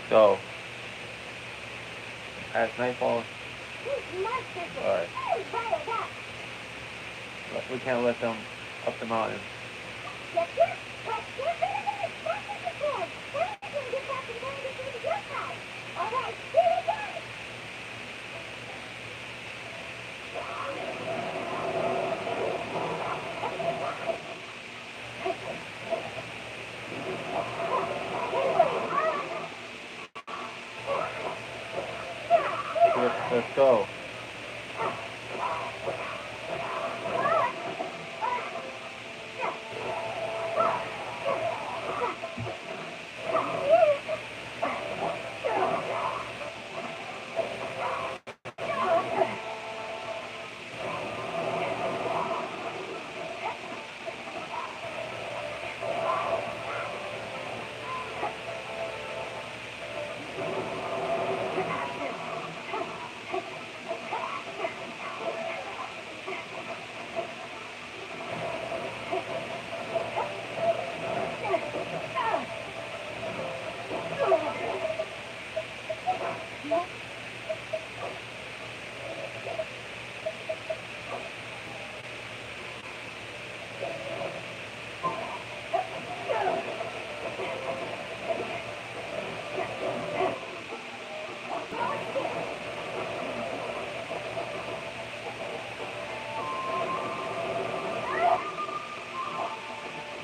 So, as nightfall Alright. We can't let them up the mountain. Let's go.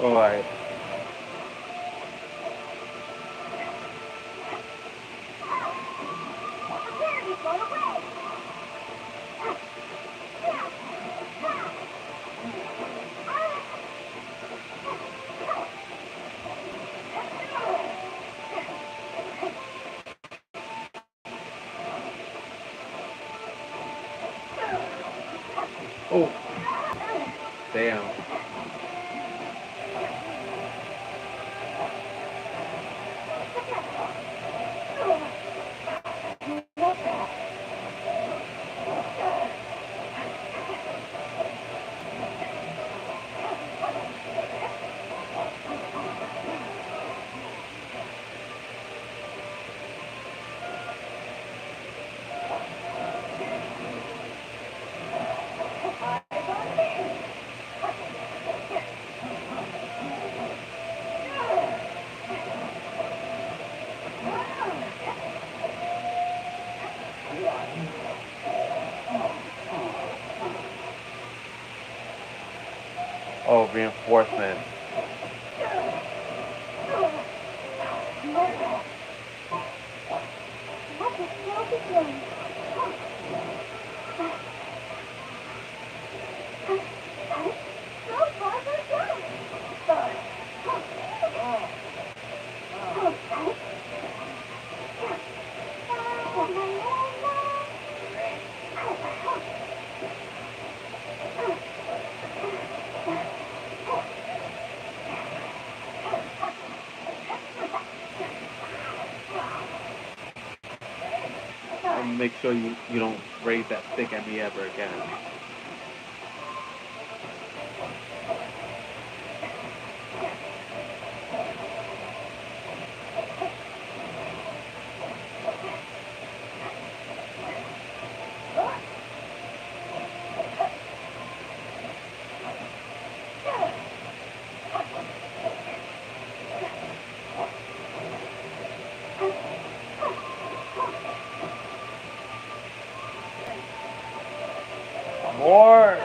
Alright. Oh. Damn. Oh, reinforcement. And make sure you don't raise that stick at me ever again. More!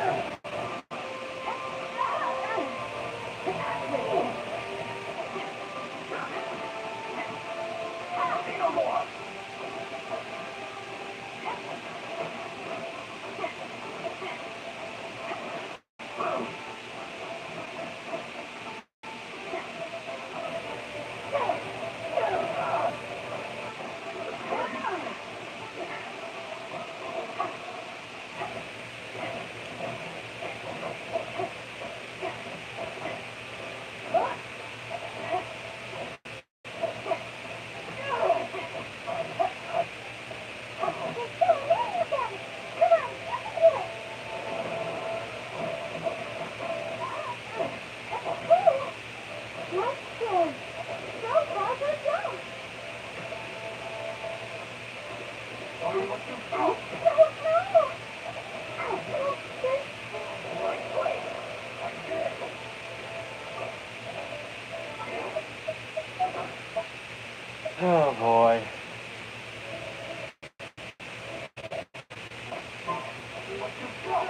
Oh boy.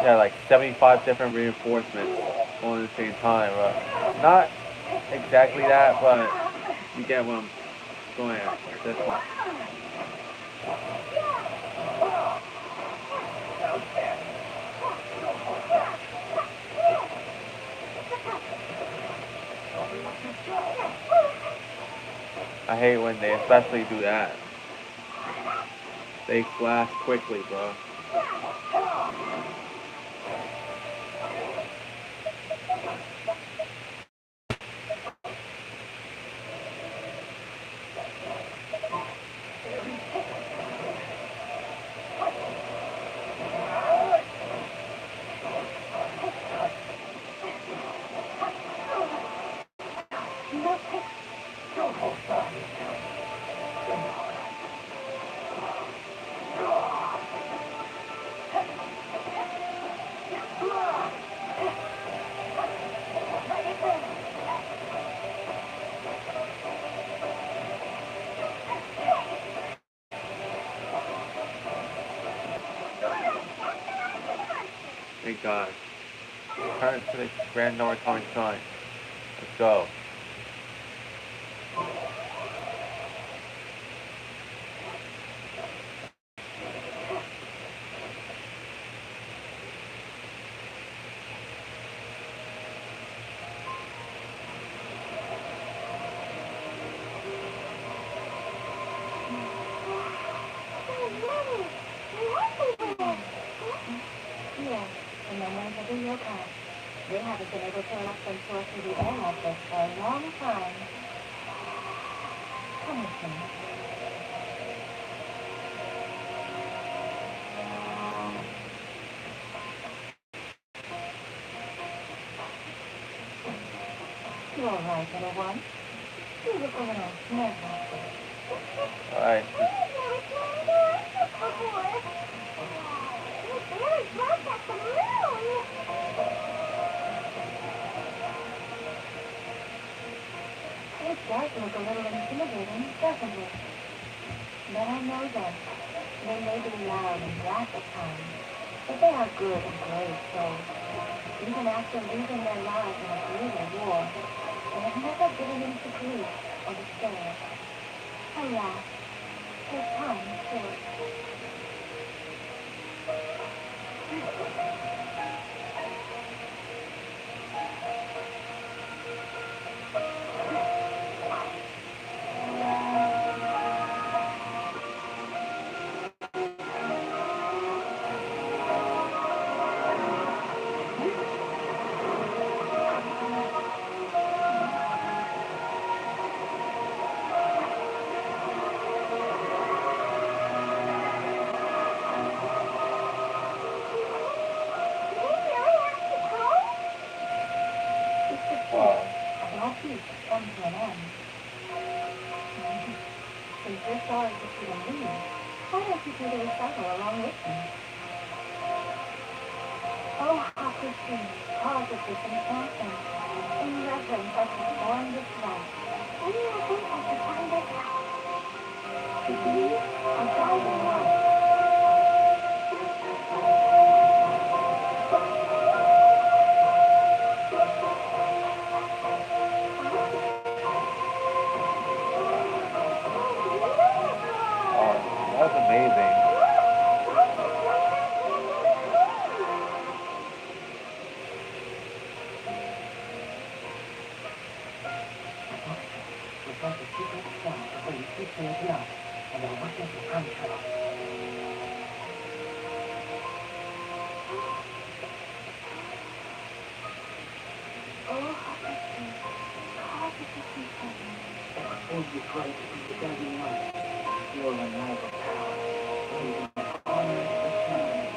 Yeah, like 75 different reinforcements going at the same time. Not exactly that, but you get what I'm going at. This one. I hate when they especially do that. They flash quickly, bro. Thank God. Return to the Grand Northern Shrine. Let's go. Yes, and then whenever the year comes, they haven't been able to elect them source through the air like this for a long time. Come with me. You're all right, little one. You look a little nervous. Alright. It does look a little intimidating, doesn't it? But I know them. They may be loud and brash at times, but they are good and brave souls. Even after losing their lives in a brutal war, they have never given in to grief or despair. Alas, their time is short. Wow. All peace come to an end. Since you're sorry to see them leave, why don't you take a recital along with me? Oh, how Christine pauses this enchantment in reverence of the glorious light. What do you think of the time this to be a guiding light? That's amazing. We've got the secret spot where you keep things up, and our wishes will come true. Oh, how Christine pauses this enchantment. Hold you close to the guiding light. You'll unrivaled power. Leading the honor of the family.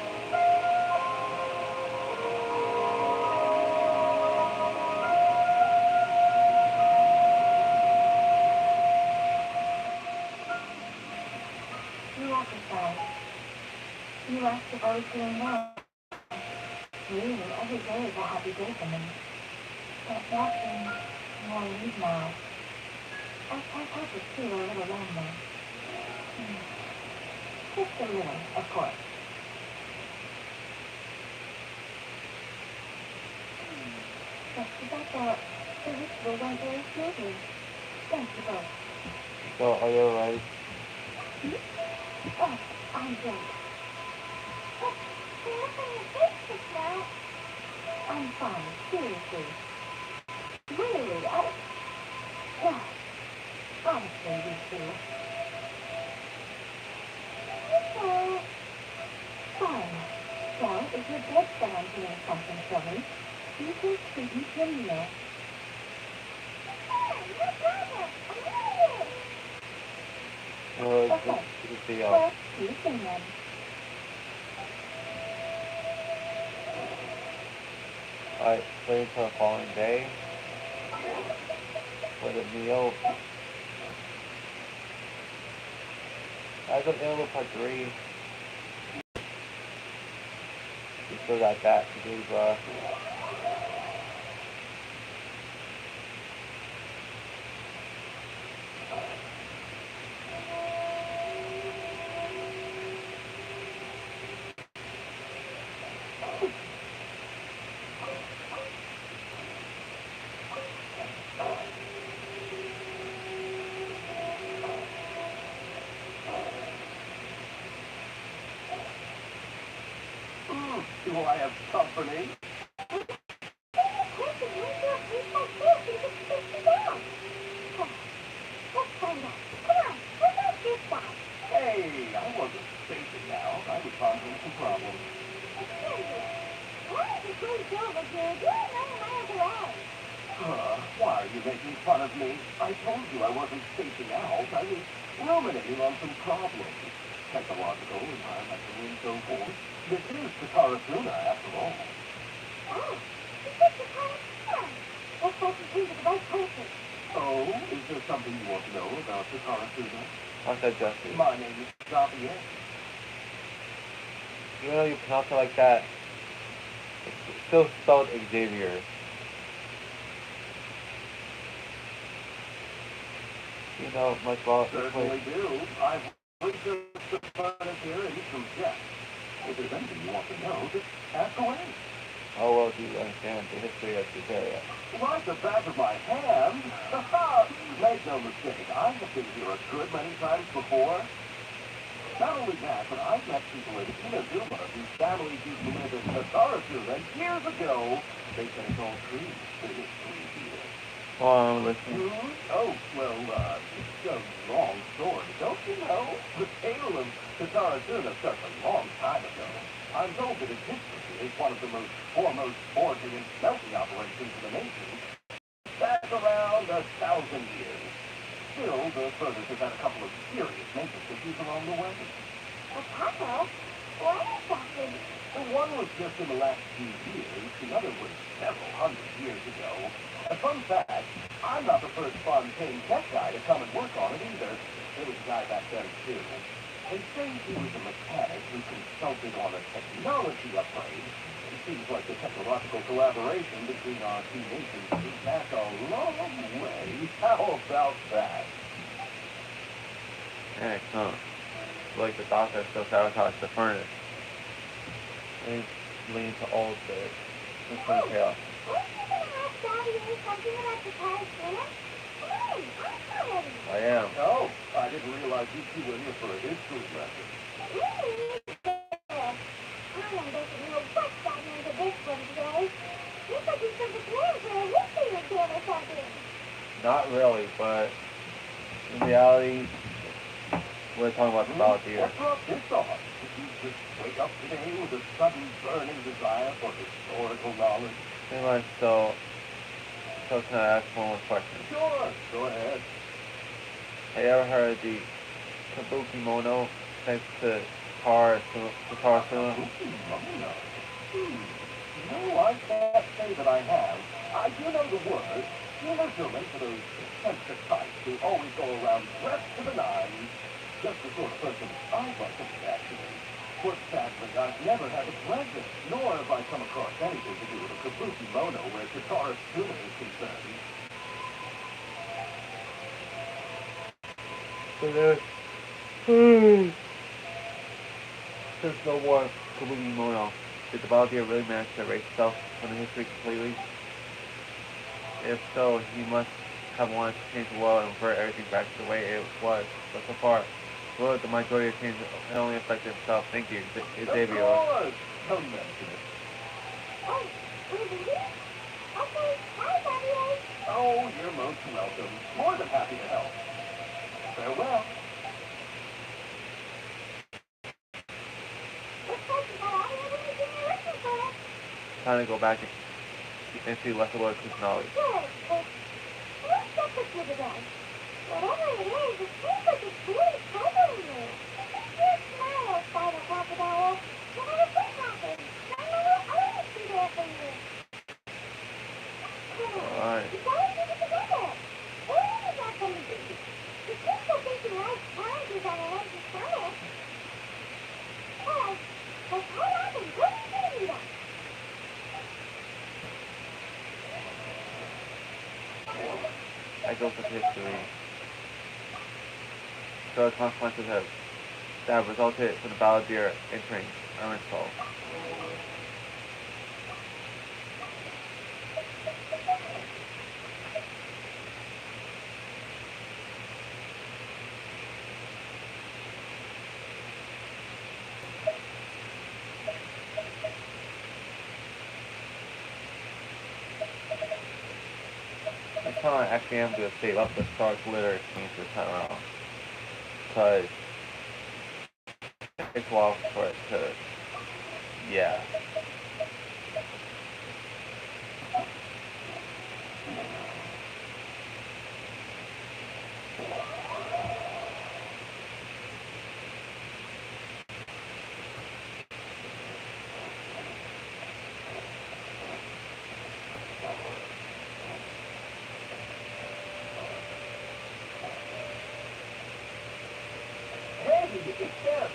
You exercise. You ask if I was doing well. Really, every day is a happy day for me. But watching more leave now. Our habits too are a little long now. Just a little, of course. But I thought the ritual went very smoothly. Thank you both. So, are you alright? Oh, I'm great. But the look on your face just now. I'm fine, seriously. Really, well, honestly, you two. So, fine. Well, if your dead friend doing something silly, you can treat me to a meal. No problem. I'm here. Well, Okay. it's a deal. Well, see you soon then. Alright, wait until the following day for the meal. As of Interlude Part 3, we still got that to do, bruh. Do I have company? Hey, I wasn't spacing out. I was pondering some problems. Why are you making fun of me? I told you I wasn't spacing out. I was ruminating on some problems. Technological, environmental, and so forth. This is Takarasuna, after all. Oh, is there something you want to know about Takarasuna? I said Jesse. My name is Xavier. Even though you pronounce it like that, it's still spelled Xavier. You know much about this Certainly place? do. I've researched the furniture and some depth. If there's anything you want to know, just ask away. How well do you understand the history of this area? Like the back of my hand. Make no mistake, I have been here a good many times before. Not only that, but I've met people in Inazuma whose families used to live in Tatarasuna years ago. They say it's all true, the history here. Oh, I'm listening. Oh, well, it's a long story, don't you know? The tale of Tatarasuna starts a long time ago. I'm told that its history is one of the most foremost forging and smelting operations in the nation. Back around 1,000 years. Still, the furnace has had a couple of serious maintenance issues along the way. One was just in the last few years, the other was several hundred years ago. A fun fact, I'm not the first fun-paying tech guy to come and work on it either. There was a guy back then, too. They say he was a mechanic who consulted on a technology upgrade. It seems like the technological collaboration between our two nations goes back a long way. How about that? Heck, huh? Like the doctor still sabotaged the furnace. And leading to all the fun chaos. I am. Oh, I didn't realize you two were here for a history lesson. Not really, but in reality, we're talking about the volunteers. What brought this on? Did you just wake up today with a sudden burning desire for historical knowledge? Pretty much, so can I ask one more question? Sure, go ahead. Have you ever heard the Kabuki Mono thanks to Tatarasuna? No, I can't say that I have. I do know the word. Inazuma for those eccentric types who always go around dressed to the nines. Just the sort of person I'd like to be, actually. But sadly, I've never had the pleasure, nor have I come across anything to do with a Kabuki Mono where Tatarasuna is concerned. So there's there's no more Kabuki Mono. Did the volunteer really manage to erase itself from the history completely? If so, he must have wanted to change the world and revert everything back to the way it was. But so far, the majority of change only affected himself. Thank you, Xavier. Of course. Don't mention it. Oh, really? Okay, bye, Daddy. Oh, you're most welcome. More than happy to help. Farewell. Looks like you got all the everything you're looking for. Time to go back and see less about his knowledge. Good, but what's up with you today? Whatever it is, it seems like it's really troubling you. Your smile, Spider Crocodile. Whenever this happens, I know I'll always be there for you. Come on, Alright. you gotta keep it together. Where is that coming from? You keep so thinking life challenges on an empty stomach. Hey, like what happened? What are you doing to that? I go for history. So the consequences that have resulted from the Balladeer entering Ironsall. This time I actually am going to save up the Star Glitter exchange this time around. Because it takes a while for it to, yeah. Hey, it's them.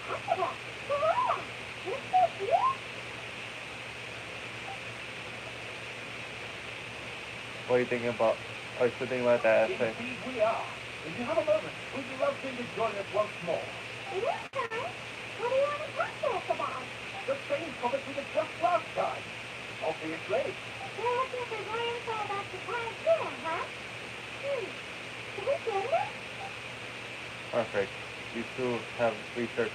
Akira, Corona, you're still here? What are you thinking about? Are you still thinking about that essay? Indeed we are. If you have a moment, would you love to join us once more? Anytime. What do you want to talk to us about? The same topic we discussed last time. Obviously. You're looking for more info about the time here, huh? Should we get it? Perfect. You two have researched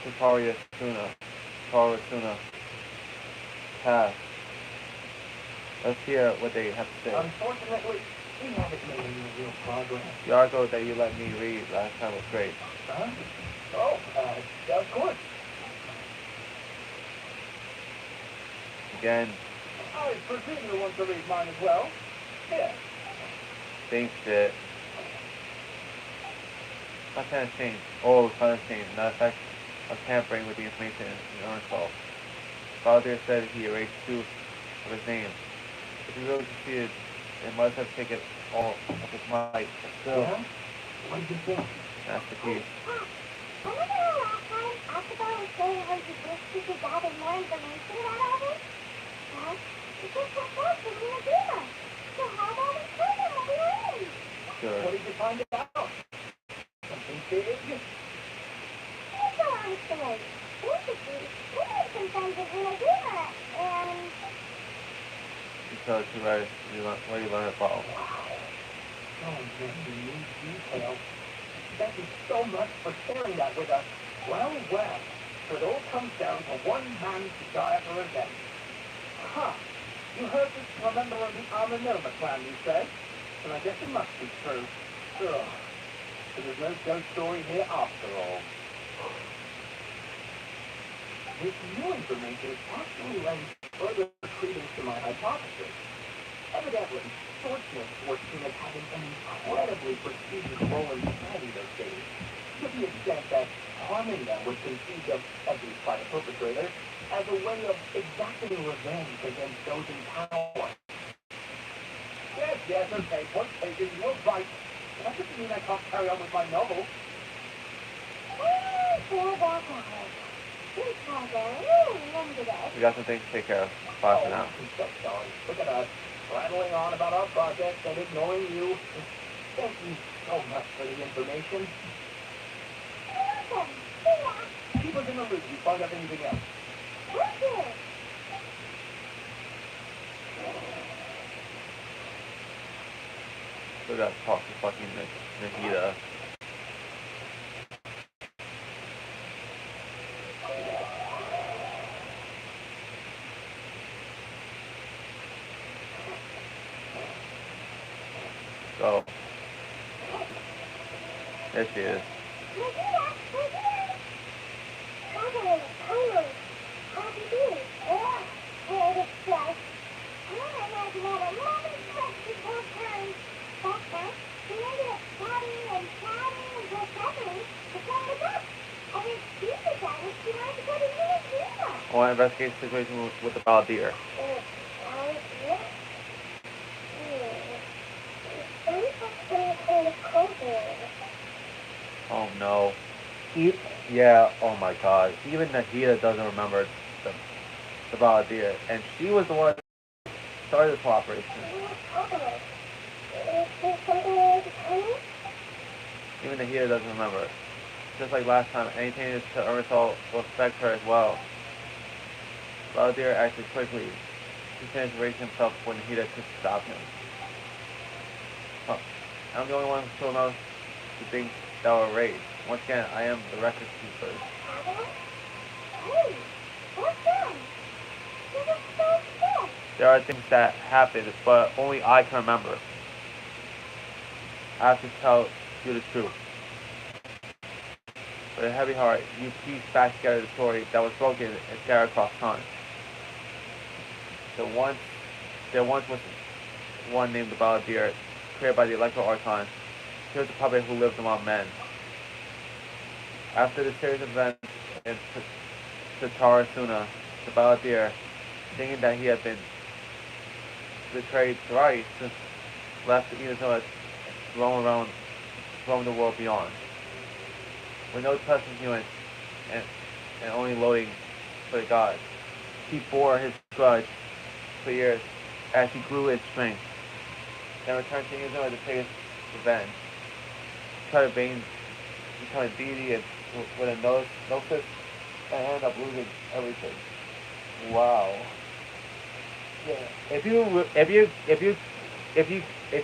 Tataria Suna path. Let's hear what they have to say. Unfortunately, we haven't made any real progress. The article that you let me read last time was great. Huh? Oh, of course. Again, I presume you want to read mine as well. Here. thanks shit. What kind of change? Oh, kind of change. Not effect of tampering with the information in Earnstall. Father said he erased two of his names. If he really succeeded, it must have taken all of his might. But still, Yeah? What did you think? masterpiece. Remember how last time Akira was saying how you wish you could gather more information about all this? Well, it just got lost in the agreement. So how about we tell them what we learned? Sure. What did you find out? Something big? Here's the long story. Basically, we made some friends with Unaguma, and Because you write where you learn about. So many new details. Thank you so much for sharing that with us. Well, well. So it all comes down to one man's desire for revenge. Huh. You heard this from a member of the Armanoma clan, you said? And I guess it must be true. Ugh. But there's no ghost story here after all. This new information actually lends further credence to my hypothesis. Evidently, swordsmiths were seen as having an incredibly prestigious role in society those days, to the extent that harming them was conceived of, at least by the perpetrators, as a way of exacting revenge against those in power. Yes, okay, point taken, you're right. That doesn't mean I can't carry on with my novel. feel back out. This has a really home today. We got some things to take care of. Bye for now. I'm so sorry. Look at us, rattling on about our project and ignoring you. Thank you so much for the information. Welcome. See ya. Keep us in the loop. You find out anything else. Thank you. We got to talk to fucking Nahida. So, there she is. I want to investigate the situation with the Baldir. Oh no. Yeah, oh my god. Even Nahida doesn't remember the Baldir. And she was the one that started this whole operation. Even Nahida doesn't remember. Just like last time, anything to Urmsol will affect her as well. Baldir acted quickly. He finished raising himself when Nahida could stop him. Huh. I'm the only one who knows the things that were raised. Once again, I am the record keeper. There are things that happened, but only I can remember. I have to tell you the truth. With a heavy heart, you piece back together the story that was broken and scattered across time. There once was one named the Baldir, created by the Electro Archon. He was a puppet who lived among men. After the series of events in Tatarasuna, the Baldir, thinking that he had been betrayed thrice, left Inazuma to roam the world beyond. With no trust in humans and only loathing for the gods, he bore his grudge for years as he grew in strength. Then returned to Inazuma to take his revenge. He tried to become a deity and with a gnosis and end up losing everything. Wow. Yeah. If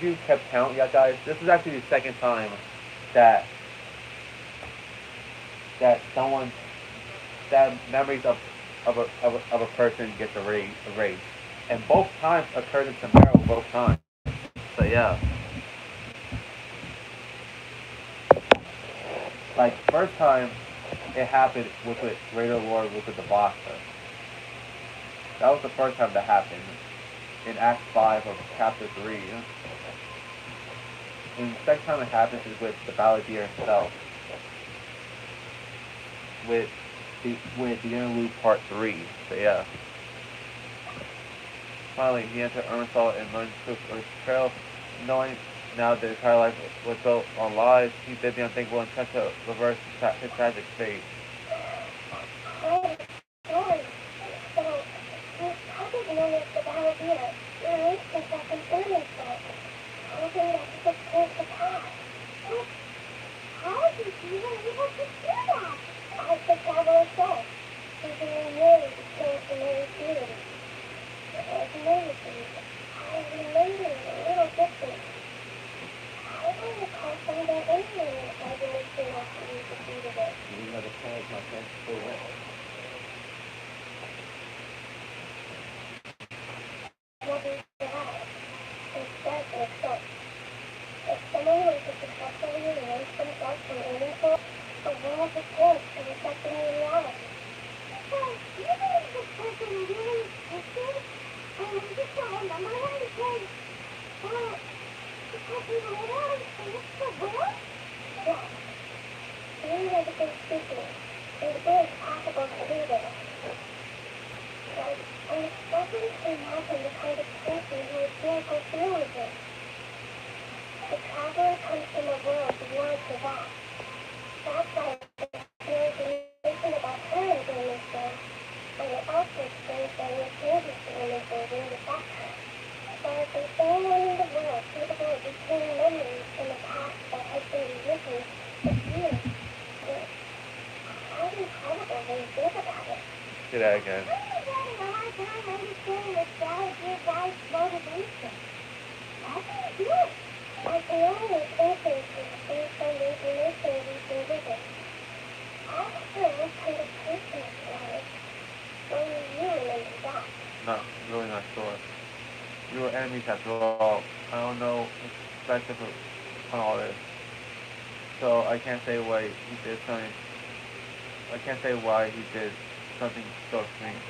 you kept count, yeah, guys, this is actually the second time that memories of a person gets erased, and both times occurred in Samara both times. So yeah, like first time it happened with Raider Lord with the Devasta. That was the first time that happened in Act 5 of Chapter 3. And the second time it happens is with the Balladeer himself. With the interlude part 3. So yeah. Finally, he entered Urmsol and learned the truth of his trail, knowing now that his entire life was built on lies. He did the unthinkable and tried to reverse his tragic fate. also experienced many changes to women's behavior with that time. There has been anyone in the world capable of retaining memories from the past that has been rewritten for years. It's how incredible when you think about it. Say that again. I'm having a hard time understanding the strategy of life's motivation. How do you do it? I can only inferences based on the information we've been given. How true can the person was? Only you remember that. Not really not sure. We were enemies after all. I don't know the perspective on all this. So I can't say why he did something. I can't say why he did something so extreme.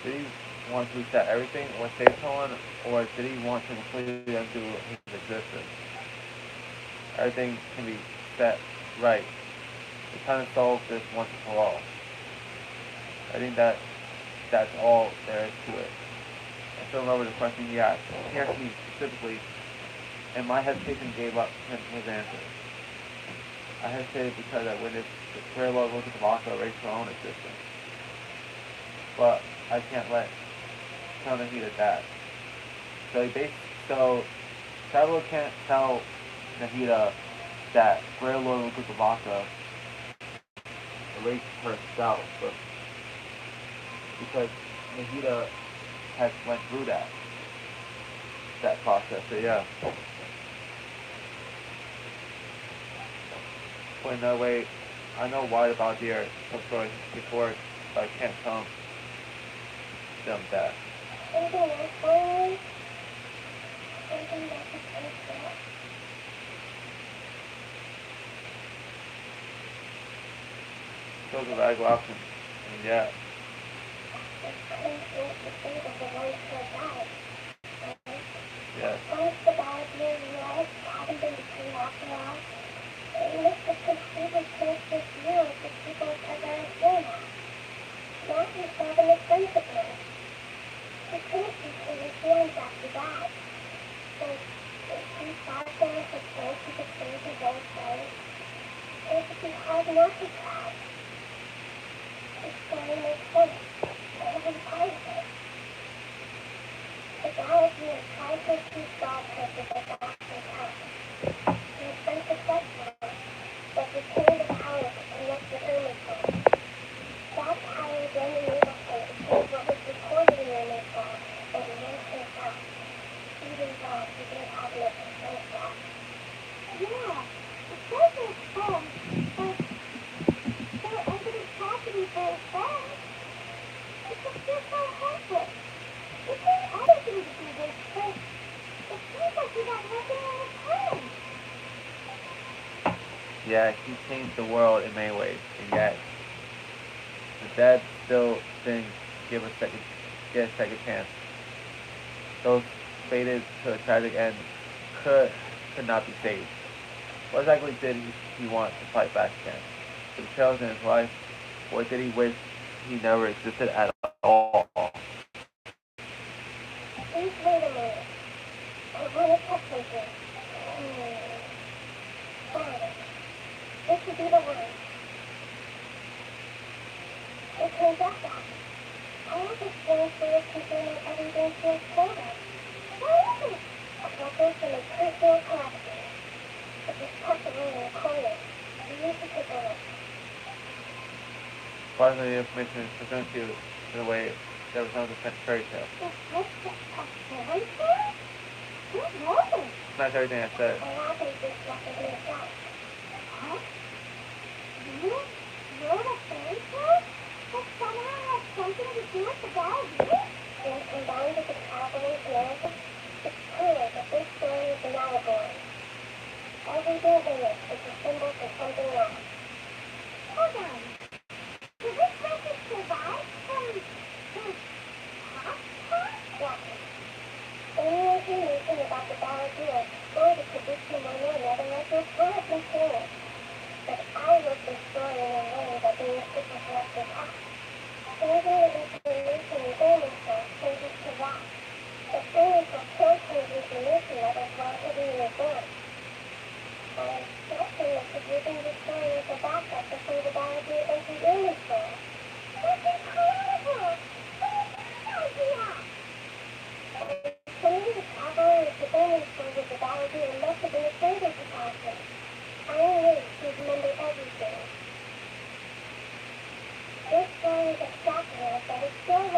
Did he want to reset everything or save someone, or did he want to completely undo his existence? Everything can be set right. It's time to solve this once and for all. I think that's all there is to it. I still remember the question he asked. He asked me specifically, and my hesitation gave up his answer. I hesitated because I witnessed the prayer Lord look at the Maka erase her own existence. But I can't let tell Nahida that. So Traveler can't tell Nahida that Prayer Lord Lukutabaka erased herself, but because Nahida has went through that process. So yeah. Put another way, I know why the volunteer some stories before, but I can't tell them that. Anything else for you? Anything that you can say? Those are valuable options. And yeah, It's clean to the fate of the ones who have died. yes. Once the volunteers realized it hadn't been between after all, they must have completely changed their view of the people of Tagarasuna. Not himself in the friendship mode. He couldn't be his feelings after that. So, if he thought there was a chance he could save his own friend, it would be hard not to try. His story makes sense. Every part of it. The galaxy has tried to achieve God purpose at the actual time. He has been successful, but retained the power to connect with Ermical. That power then enables him to change what was recorded in Ermical and erase himself, even though he didn't have enough to finish that. Yeah, it does make sense, but there evidence happening for his friends. It just feels so hopeless. He did everything to do this, but it seems like he got nothing in return. Yeah, he changed the world in many ways, and yet the dead still didn't get a second chance. Those fated to a tragic end could not be saved. What exactly did he want to fight back against? The betrayals in his life, or did he wish he never existed at all? Please wait a minute. I want to check something. Fine. This would be the one. It turns out that I have a strange way of concerning everything she has told us. What is it? A record from a personal collection. It was tucked away in a corner. You need to take a look. Part of the information is presented to you in a way that resembles a fairy tale. Is this a fairy tale? Who wrote it? It's not everything I said. I have a big record myself. Huh? You wrote a fairy tale? That somehow has something to do with the galaxy? When combined with the traveler's narrative, it's clear that this story is an allegory. Everything in it is a symbol for something else. Hold on. Did this message survive from his past time? Yes. Any information about the Balladeer or the tradition one or another record cannot contain it. But I wrote the story in a way that being able to reflect the past. Changing the information in Ermical changes to that. But Ermical can't change information that was well hidden in advance. I'm guessing that you're using the story as a backup before the Balladeer entered Ermical. That's incredible!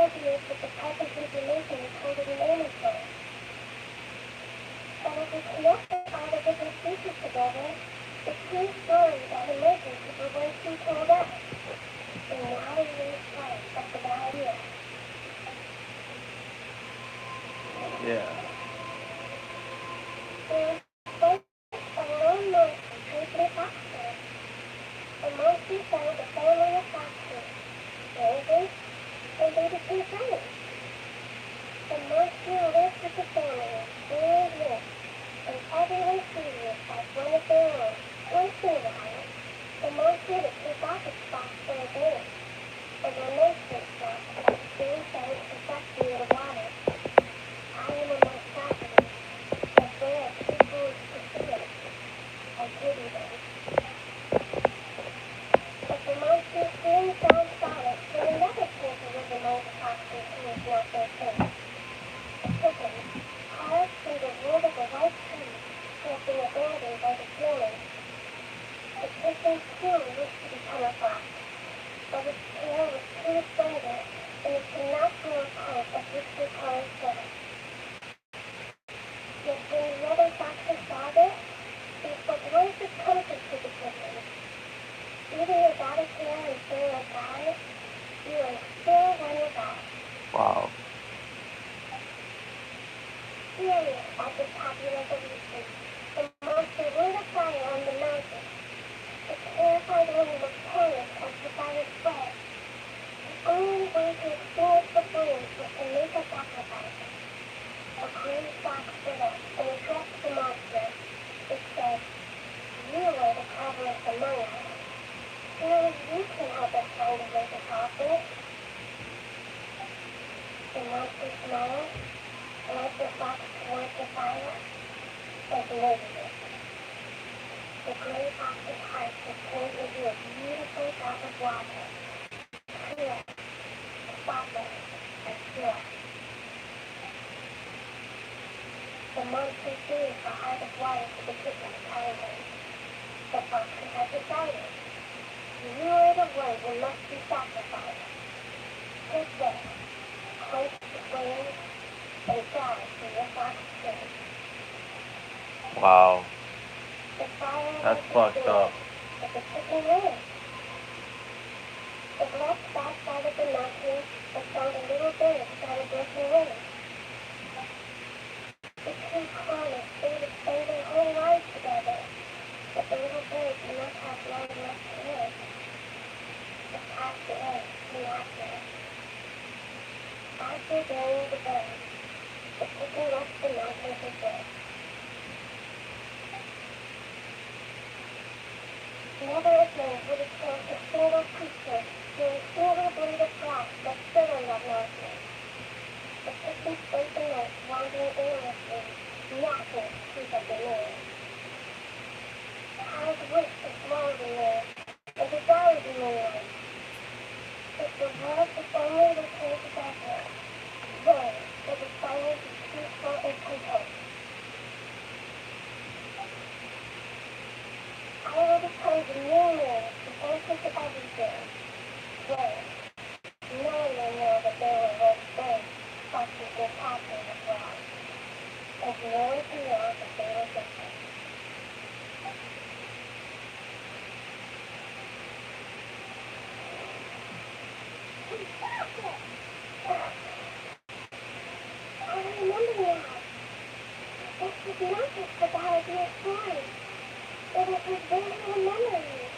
tells you that the type of information is totally meaningful. And if we connect all the different pieces together, the true story that emerges is the one she told us. And now we lose sight of the idea. Yeah. There is first a lone monkey briefly foxes. The monkey found a family of foxes, raisins, and they became friends. The monkey lived with the family, very rich, and everyone treated it as one of their own. Once in a while, the monkey would take off its fox for a day, and when they switched off, they started to suck through the water. I am a monstrosity, but they are too foolish to see it. I pity them. But the monkey soon found solace when another came to live among the foxes who was not their kin. A chicken, carved from the wood of a white tree, had been abandoned by the humans. The chicken too wished to become a fox, but its tail was too slender, and it could not grow a coat of richly colored fur. Yet when the other foxes saw this, they spoke words of comfort to the chicken. Even without a tail and fur like ours, you are still one of us. Wow. Furious at this popular belief, the monster lit a fire on the mountain. The terrified animal panicked as the fire spread. The only way to extinguish the flames was to make a sacrifice. A gray fox stood up and addressed the monster. It said, "You are the cleverest among us. Surely you can help us find a way to solve this." The monster smiled, led the fox towards the fire, and lighted it. The gray fox's heart was turned into a beautiful drop of water, clear, spotless, and pure. The monster gave the heart of water to the chicken kindly. The foxes had decided, "You are the one who must be sacrificed. Take this, quench the flames, and die for your fox skin." Wow. The fire That's was fucked extinguished, up. but the chicken lived. It left that side of the mountain and found a little bird without a broken wing. The two promised they would spend their whole lives together, but the little bird did not have long left to live. It passed away soon after. After burying the bird, the chicken left the mountain for good. Never again would it plant a single creature nor a single blade of grass that stood on that mountain. The chicken spent the night wandering aimlessly, napping to keep up the moon. How it wished to swallow the moon and devour the moonlight. If the world could only return to darkness, then it would finally be peaceful and content. I will become the new moon, the answer to everything. Then, no one will know that there were once birds, foxes, and cats in this world. And no one can know that they were different. I remember now. This was not just the ballad of story. It was reviving a memory.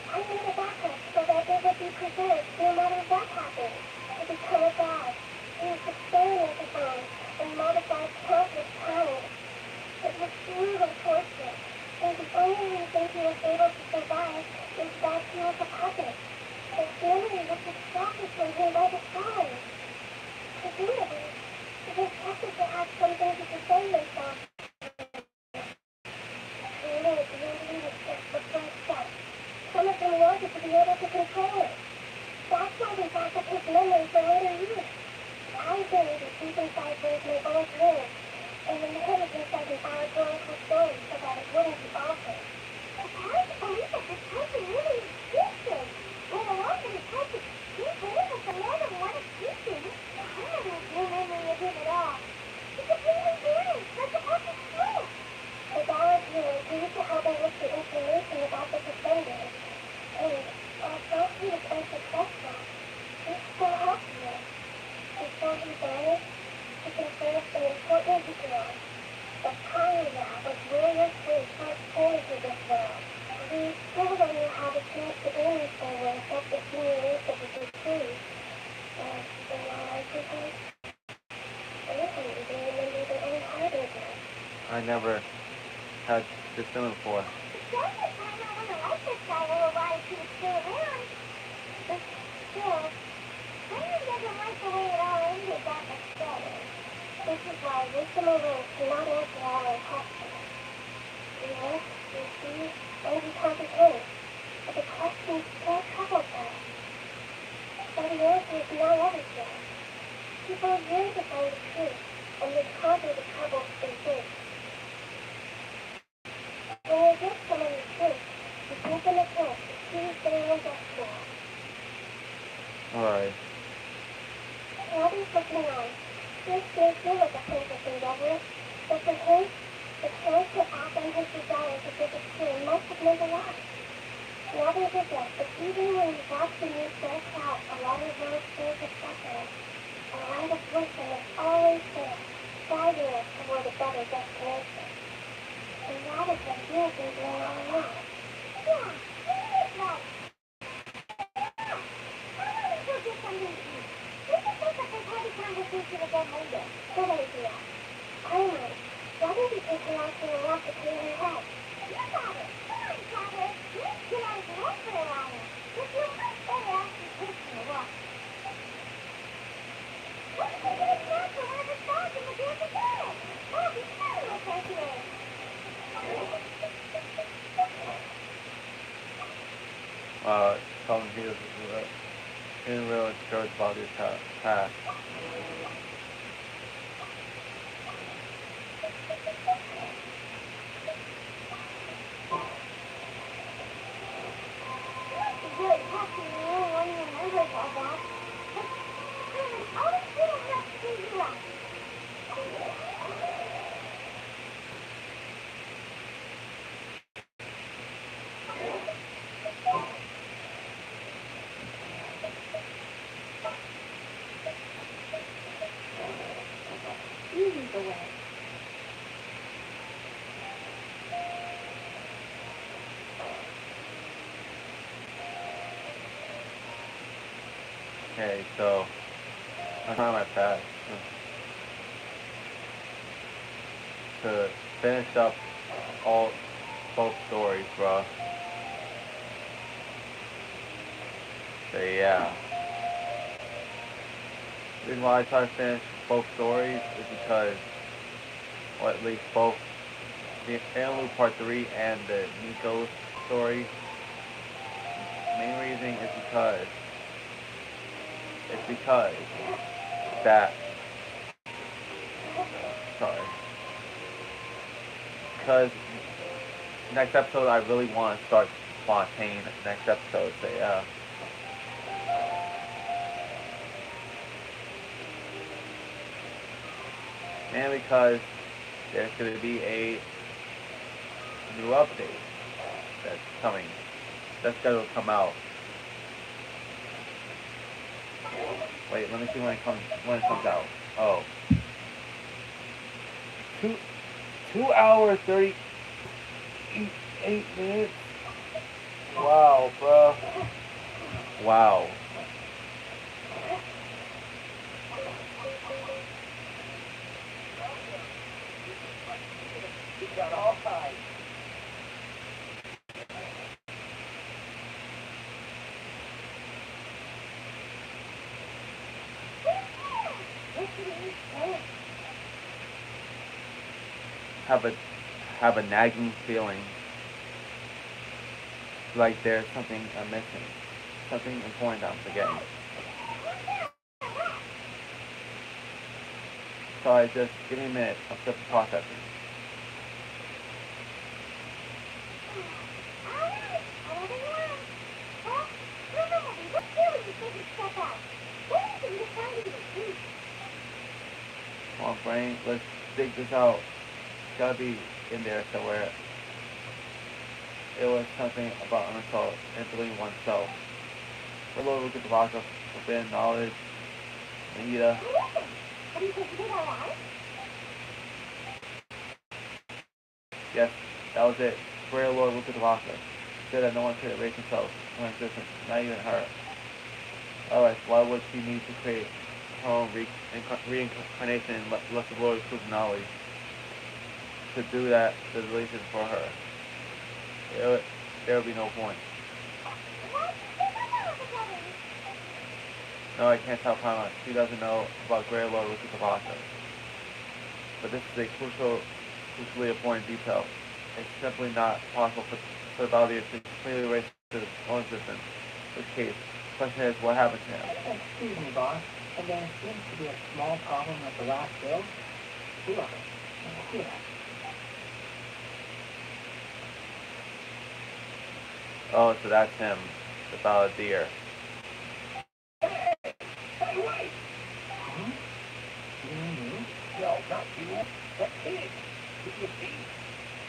I made a backup so that it would be preserved no matter what happened. To become a god, used experimented on, and modified countless times. It was brutal torture, and the only reason he was able to survive is that he was a puppet. His memory was extracted from him by the stars. Presumably, he expected to have something to defend himself. Creating a deity was just the first step. Some of them wanted to be able to control it. That's why they backed up his memory for later use. I buried it deep inside one of my old dreams, and then hid it inside an allegorical story so that it wouldn't be altered. The parents believed that this person really existed. When the law didn't touch it, he believed that the man of one of they look for information about the defenders. And although he was unsuccessful, he still helped me. Before he vanished, he confirmed an important detail. The power lab was where your friends first came into this world. We still don't know how the chance to aim for will affect the simulation of the tree. And in all likelihood, they don't even remember their own hardware yet. I never had this done before. Yes, I know when the electric guy will arrive, he was still around. But still, Raymond doesn't like the way it all ended that much better. This is why wisdom alone cannot answer all our questions. We look, we see, and we comprehend. But the questions still trouble us. So the answer is not everything. People yearn to find the truth, and they conquer the troubles they face. When you give someone the truth, you give them a chance to choose their own destiny. Alright. Robbie's looking on. This may feel like a hopeless endeavor, but for him, the chance to act on his desire to disappear must have meant a lot. Never forget that even when you watch the news burst out along the road full of suffering, a light of wisdom is always there, guiding us toward a better destination. And that is what you've been doing all along. Yeah, it is right. How about we go get something to eat? We can take up this heavy conversation again later. Good idea. Finally, why don't we take her out for a walk to clear her head? You got it. Come on, Traveler. Let's get out of bed for a while. But you're much better after taking a walk. What if we get a snack from one of the stalls in the beer casino? That'll be very refreshing. Telling me he didn't really discouraged about his past. It's really tough to know when you remember all that. But always feel enough to do you up. Easy the way. Okay, so I'm trying my best to finish up both stories, bro. So yeah. The reason why I try to finish both stories is because, or at least both the Interlude Part 3 and the Nico story. Main reason is because that sorry. Because next episode I really want to start Fontaine next episode, so yeah. And because there's going to be a new update that's coming. That's going to come out. Wait, let me see when it comes out. Oh. 2 hours 38 minutes. Wow, bro. Wow. You got all sides. Have a nagging feeling like there's something I'm missing, something important I'm forgetting. So I just give me a minute. I'm still processing. Come on, brain. Let's dig this out. It's gotta be in there somewhere. It was something about an assault and believing oneself. The Lord looked at the rock of forbidden knowledge. Anita. Listen, have you visited our lives? Yes, that was it. Greater Lord looked at the rock. Said that no one could erase himself from existence, not even her. Otherwise, why would she need to create her own reincarnation unless the Lord excludes knowledge? To do that, the deletion for her. There would be no point. What? There's nothing with the cover. No, I can't tell Paimon. She doesn't know about Greater Lord Rukutavasa. But this is a crucially important detail. It's simply not possible for the Valdir to completely erase his own existence. In which case, the question is, what happened to him? Excuse me, boss. And there seems to be a small problem at the last bill. Look, here. Oh, so that's him, the Valdir. Hey, wait! Hmm? You? No, not you. That kid. Did you see?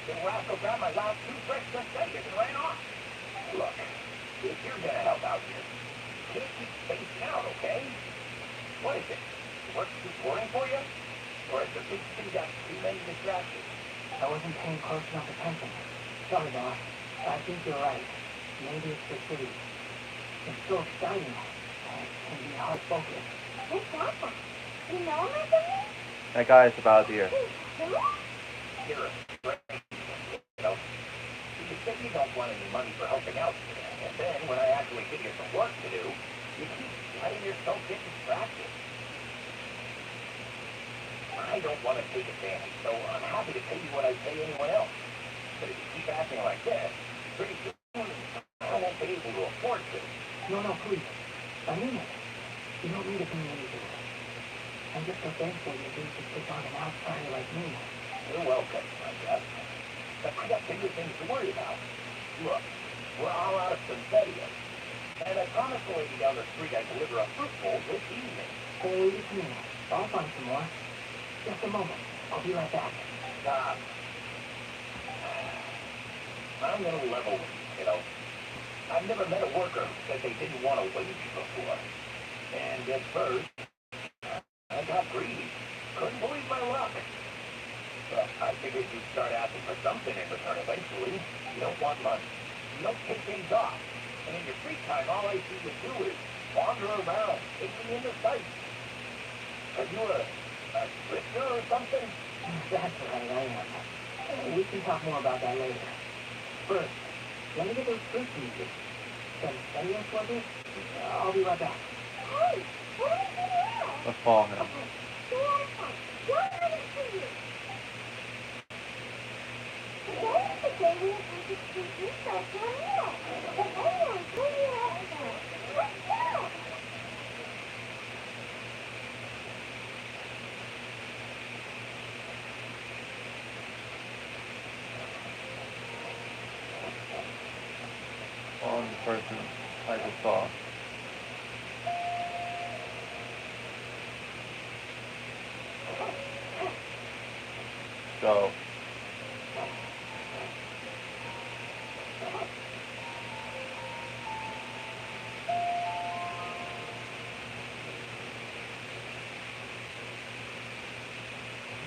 The rascal grabbed my last toothbrush just seconds and ran off. Look, if you're gonna help out here, can't keep spacing out, okay? What is it? Work too boring for you? Or is the big city got too many distractions? I wasn't paying close enough attention. Sorry, boss. I think you're right. Maybe it's the city. It's so exciting. It can be hard focus. What's that? You know him or something? That guy is the Valdir. Who? You're a strange, you know. You say you don't want any money for helping out, and then when I actually give you some work to do, you keep letting yourself get distracted. I don't want to take advantage, so I'm happy to pay you what I pay anyone else. But if you keep acting like this, pretty soon I won't be able to afford to. No, please. I mean it. You don't need to pay me anything. I'm just so thankful you didn't just take on an outsider like me. You're welcome, I guess. But I got bigger things to worry about. Look, we're all out of synthetia. And I promised the lady down the street I'd deliver a fruit bowl this evening. Hey, it's me. I'll find some more. Just a moment. I'll be right back. Stop. I'm gonna level with you, kiddo. I've never met a worker who said they didn't want a wage before. And at first, I got greedy. Couldn't believe my luck. But I figured you'd start asking for something in return eventually. You don't want money. You don't take days off. And in your free time, all I see you do is wander around, taking in the sights. Are you a drifter or something? That's right, I am. We can talk more about that later. First, let me get those fruits from you. Some studying for me? I'll be right back. Hey, what are you doing? Let's follow him. Stay out of sight. Don't let him see you. Today is the day we have to treat you so to a meal. But anyway, where do you have to go? Let's go. Following the person I just saw. Go.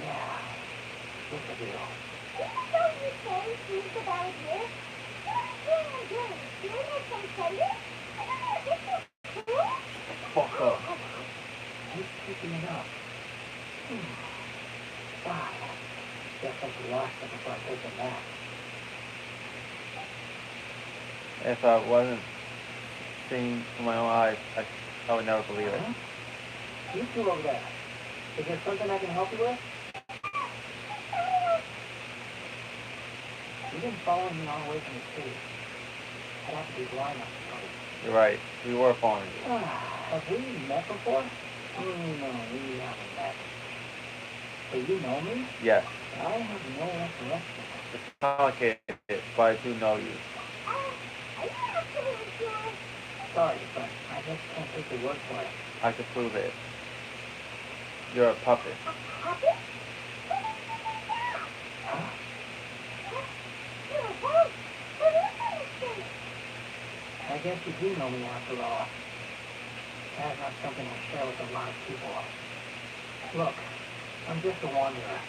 Yeah, what's the deal? Don't you say he's about here? What are you doing? Doing it some study? I don't know if this is cool. Fuck up. He's picking it up. God, guess I should watch them before I take them back. If I wasn't seeing with my own eyes, I would never believe it. Huh? You two over there. Is there something I can help you with? You've been following me all the way from the city. I'd have to be blind enough to know you. You're right. We were following you. Have we met before? No, we haven't met. But you know me? Yes. I have no recollection. It's complicated, but I do know you. Are you absolutely sure? Sorry, but I just can't take your word for it. I can prove it. You're a puppet. A puppet? Huh? You're a boat. What is guess you do know me after all. That's not something I share with a lot of people. Look, I'm just a wanderer.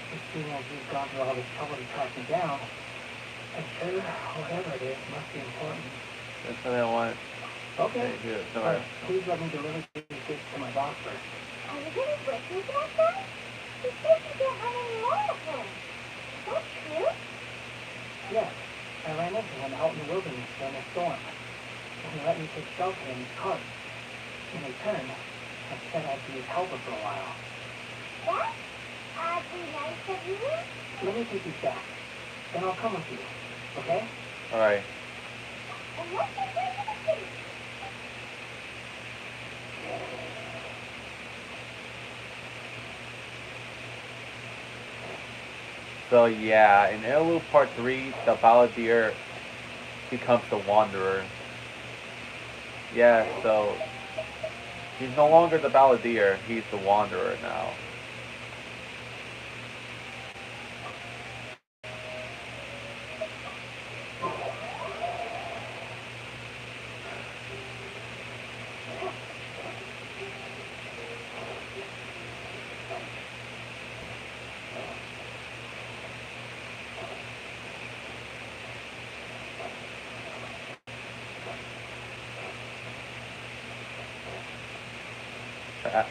But seeing as you've gone through all this trouble to track me down, I'm sure whatever it is must be important. That's what I want. Okay. Here, But please let me deliver these goods to my boss first. Are you really working for that guy? He says you don't have any more of him. Is that true? Yes, I ran into him out in the wilderness during a storm, and he let me take shelter in his cart. In return, I said I'd be his helper for a while. That's oddly nice of you. Let me take these back, then I'll come with you, okay? Alright. Unless you're going to the city. So yeah, in Heirloom Part 3, the Balladeer becomes the Wanderer. Yeah, so he's no longer the Balladeer, he's the Wanderer now.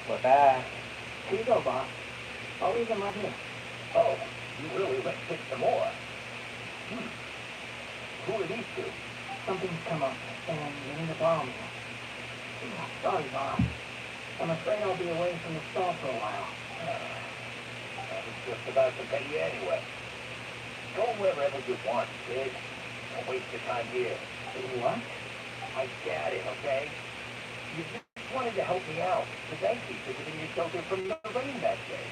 We're back. Here you go, boss. I'll leave them right here. Oh, you really went pick some more. Who are these two? Something's come up, and you need to borrow me. Sorry, boss. I'm afraid I'll be away from the stall for a while. I was just about to pay you anyway. Go wherever you want, kid. Don't waste your time here. What? I got it, okay? You just wanted to help me out. So thank you for giving me shelter from the rain that day.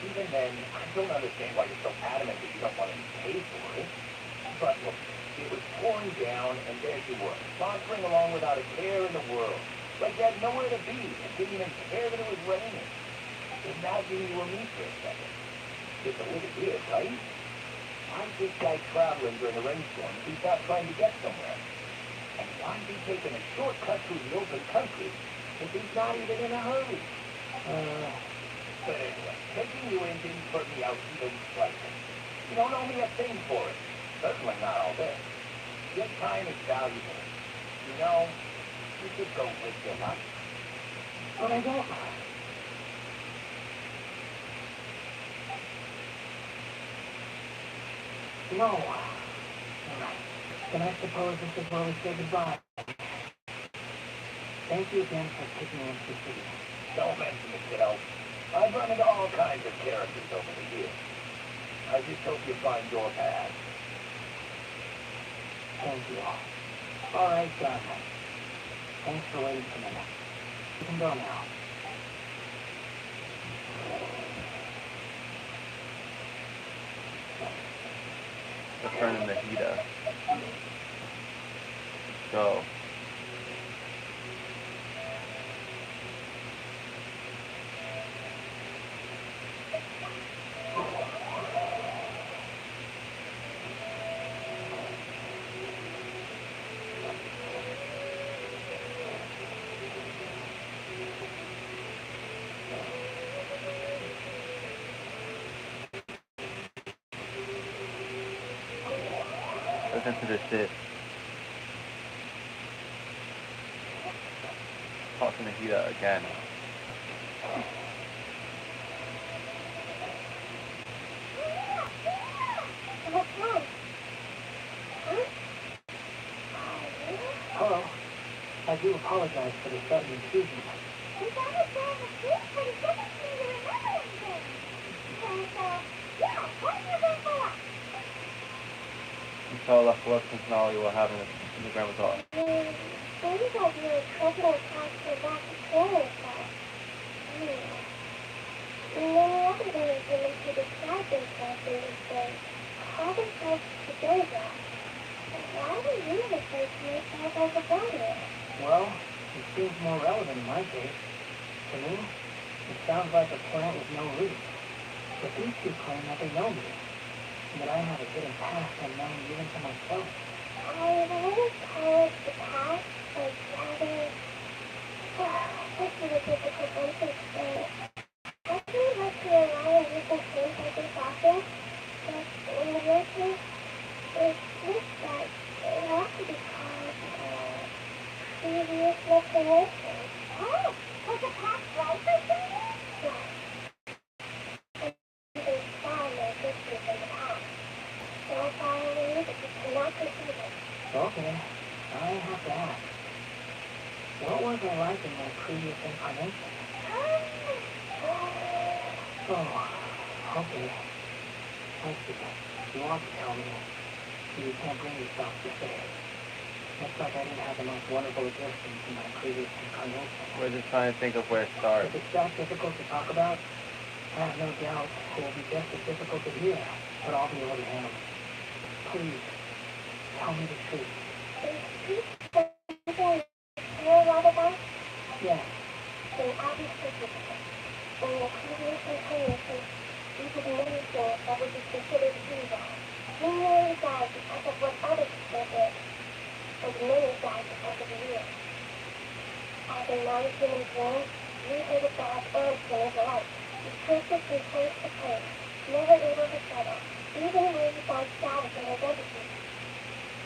Even then, I don't understand why you're so adamant that you don't want to pay for it. But look, it was pouring down, and there you were, sauntering along without a care in the world. Like you had nowhere to be, and didn't even care that it was raining. Imagine you were me for a second. It's a little weird, right? Why is this guy traveling during a rainstorm if he's not trying to get somewhere? And why is he taking a shortcut through the open country if he's not even in a hurry? But anyway, taking you in didn't put me out even slightly. You don't owe me a thing for it. Certainly not all this. Your time is valuable. You know, you should go live your life. But I don't... No. Then I suppose this is where we say goodbye. Thank you again for taking me into the city. Don't mention it, kiddo. I've run into all kinds of characters over the years. I just hope you find your path. Thank you. All right, done. Thanks for waiting for me. You can go now. Return to Nahida. Go. Listen to this shit. Talk to Nahida again. What's wrong? Huh? Hello. I do apologize for the sudden intrusion. We got it down the street, but it doesn't seem to remember anything. And, yeah, what do you think for us? You tell us what personality will have in the grandma's heart. Maybe that your treasure accounts for back to Paris, but... Many other women who describe themselves in this way call themselves together. Why do you refer to yourself as a brother? Well, it seems more relevant in my case. To me, it sounds like a plant with no roots. But these two claim that they know me, and that I have a hidden past unknown even to myself. I want to call it the past, but rather, this is a difficult one to explain. I feel like to rely on using terms like this often, but in your case, it seems that it ought to be called, previous recognition. Oh, was the past life or something? Yes. Even far more distant than the past. So far away that you cannot perceive it. Okay, I have to ask. What was I like in my previous incarnation? Oh, okay. I see. You want to tell me, but you can't bring yourself to say it. Looks like I didn't have the most wonderful existence in my previous incarnation. We're just trying to think of where it starts. If it's that difficult to talk about, I have no doubt it will be just as difficult to hear, but I'll be able to handle it. Please, tell me the truth. Hear a lot about? Yes. Then I'll be specific. In your previous incarnation, you did many things that would be considered evil. Many died because of what other people did, and many died because of you. As a non-human being, you hated God and sinners alike. You cursed from place to place, never able to settle, even when you found status and identity.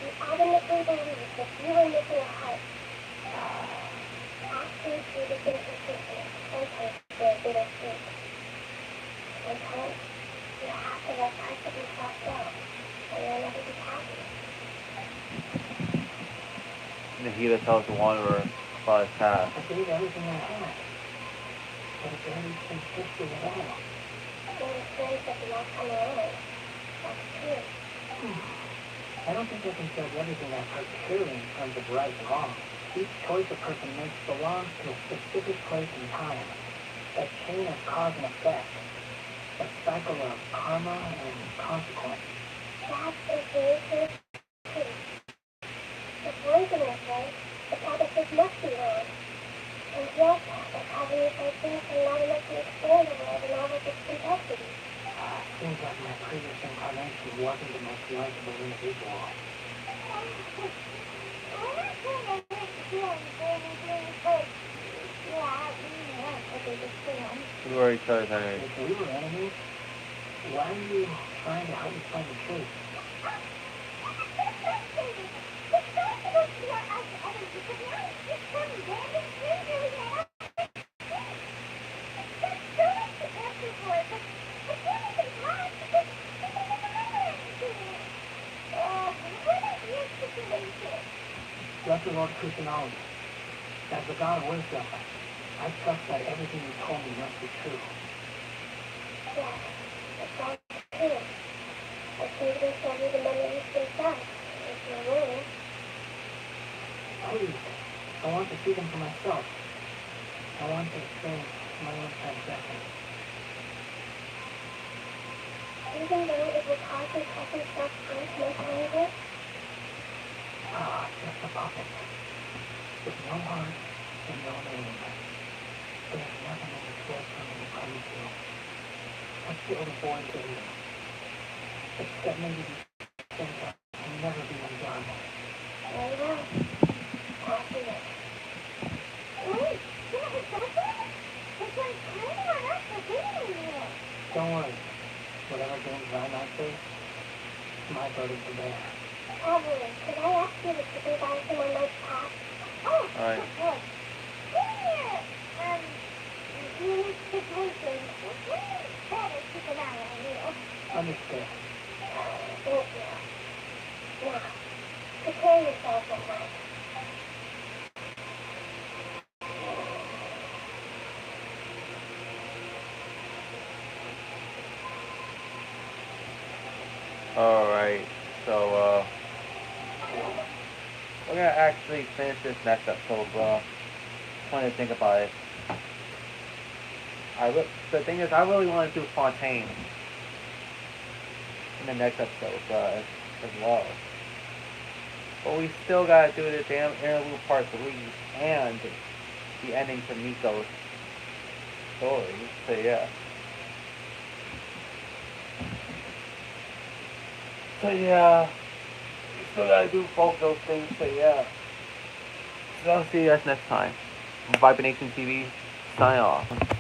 You adamantly believed that you were missing a heart. Actions through this inconsistent, sometimes they're bittersweet. Sometimes you have to let parts of yourself go, and you'll never be happy. Nahida tells the Wanderer about his past. I gave everything I had, but it barely seems history at all. There were things that did not come around. That's true. I don't think I can judge everything I've heard purely in terms of right and wrong. Each choice a person makes belongs to a specific place and time. A chain of cause and effect. A cycle of karma and consequence. That is very true, too. If one thing is right, the practices must be wrong. And yet, the cognitive things are not enough to explain the world in all of its complexity. Seems like my previous incarnation wasn't the most likable individual. We were each other's enemies. If we were enemies, why are you trying to help me find the truth? Blessed Lord Christianology, as the God of wisdom, I trust that everything you told me must be true. Yes, it's all true. I can even show you the memories themselves, if you're willing. Please, I want to see them for myself. I want to experience my own transgression. Even though it will cause your present self-growth mentally anguish, Just a puppet. With no heart and no name. There's nothing in this world for me to cling to. I feel the void within. Except maybe these things that can never be undone. very well. I'll see it. Wait, you have a second? It's like planning on us for being here. Don't worry. Whatever games I might face, my burden to bear. Evelyn, could I ask you to supervise him on my path? Oh, Alright. of course. Here! Unique situation. Better keep an eye on you. Understood. Thank you. Now, prepare yourself for that. Alright, so, we're gonna actually finish this next episode, bro. Trying to think about it. The thing is, I really want to do Fontaine in the next episode, as well. But we still gotta do the damn interlude part 3 and the ending to Miko's story. So yeah. still gotta do both those things, so yeah. So I'll see you guys next time. Vibe Nation TV, sign off.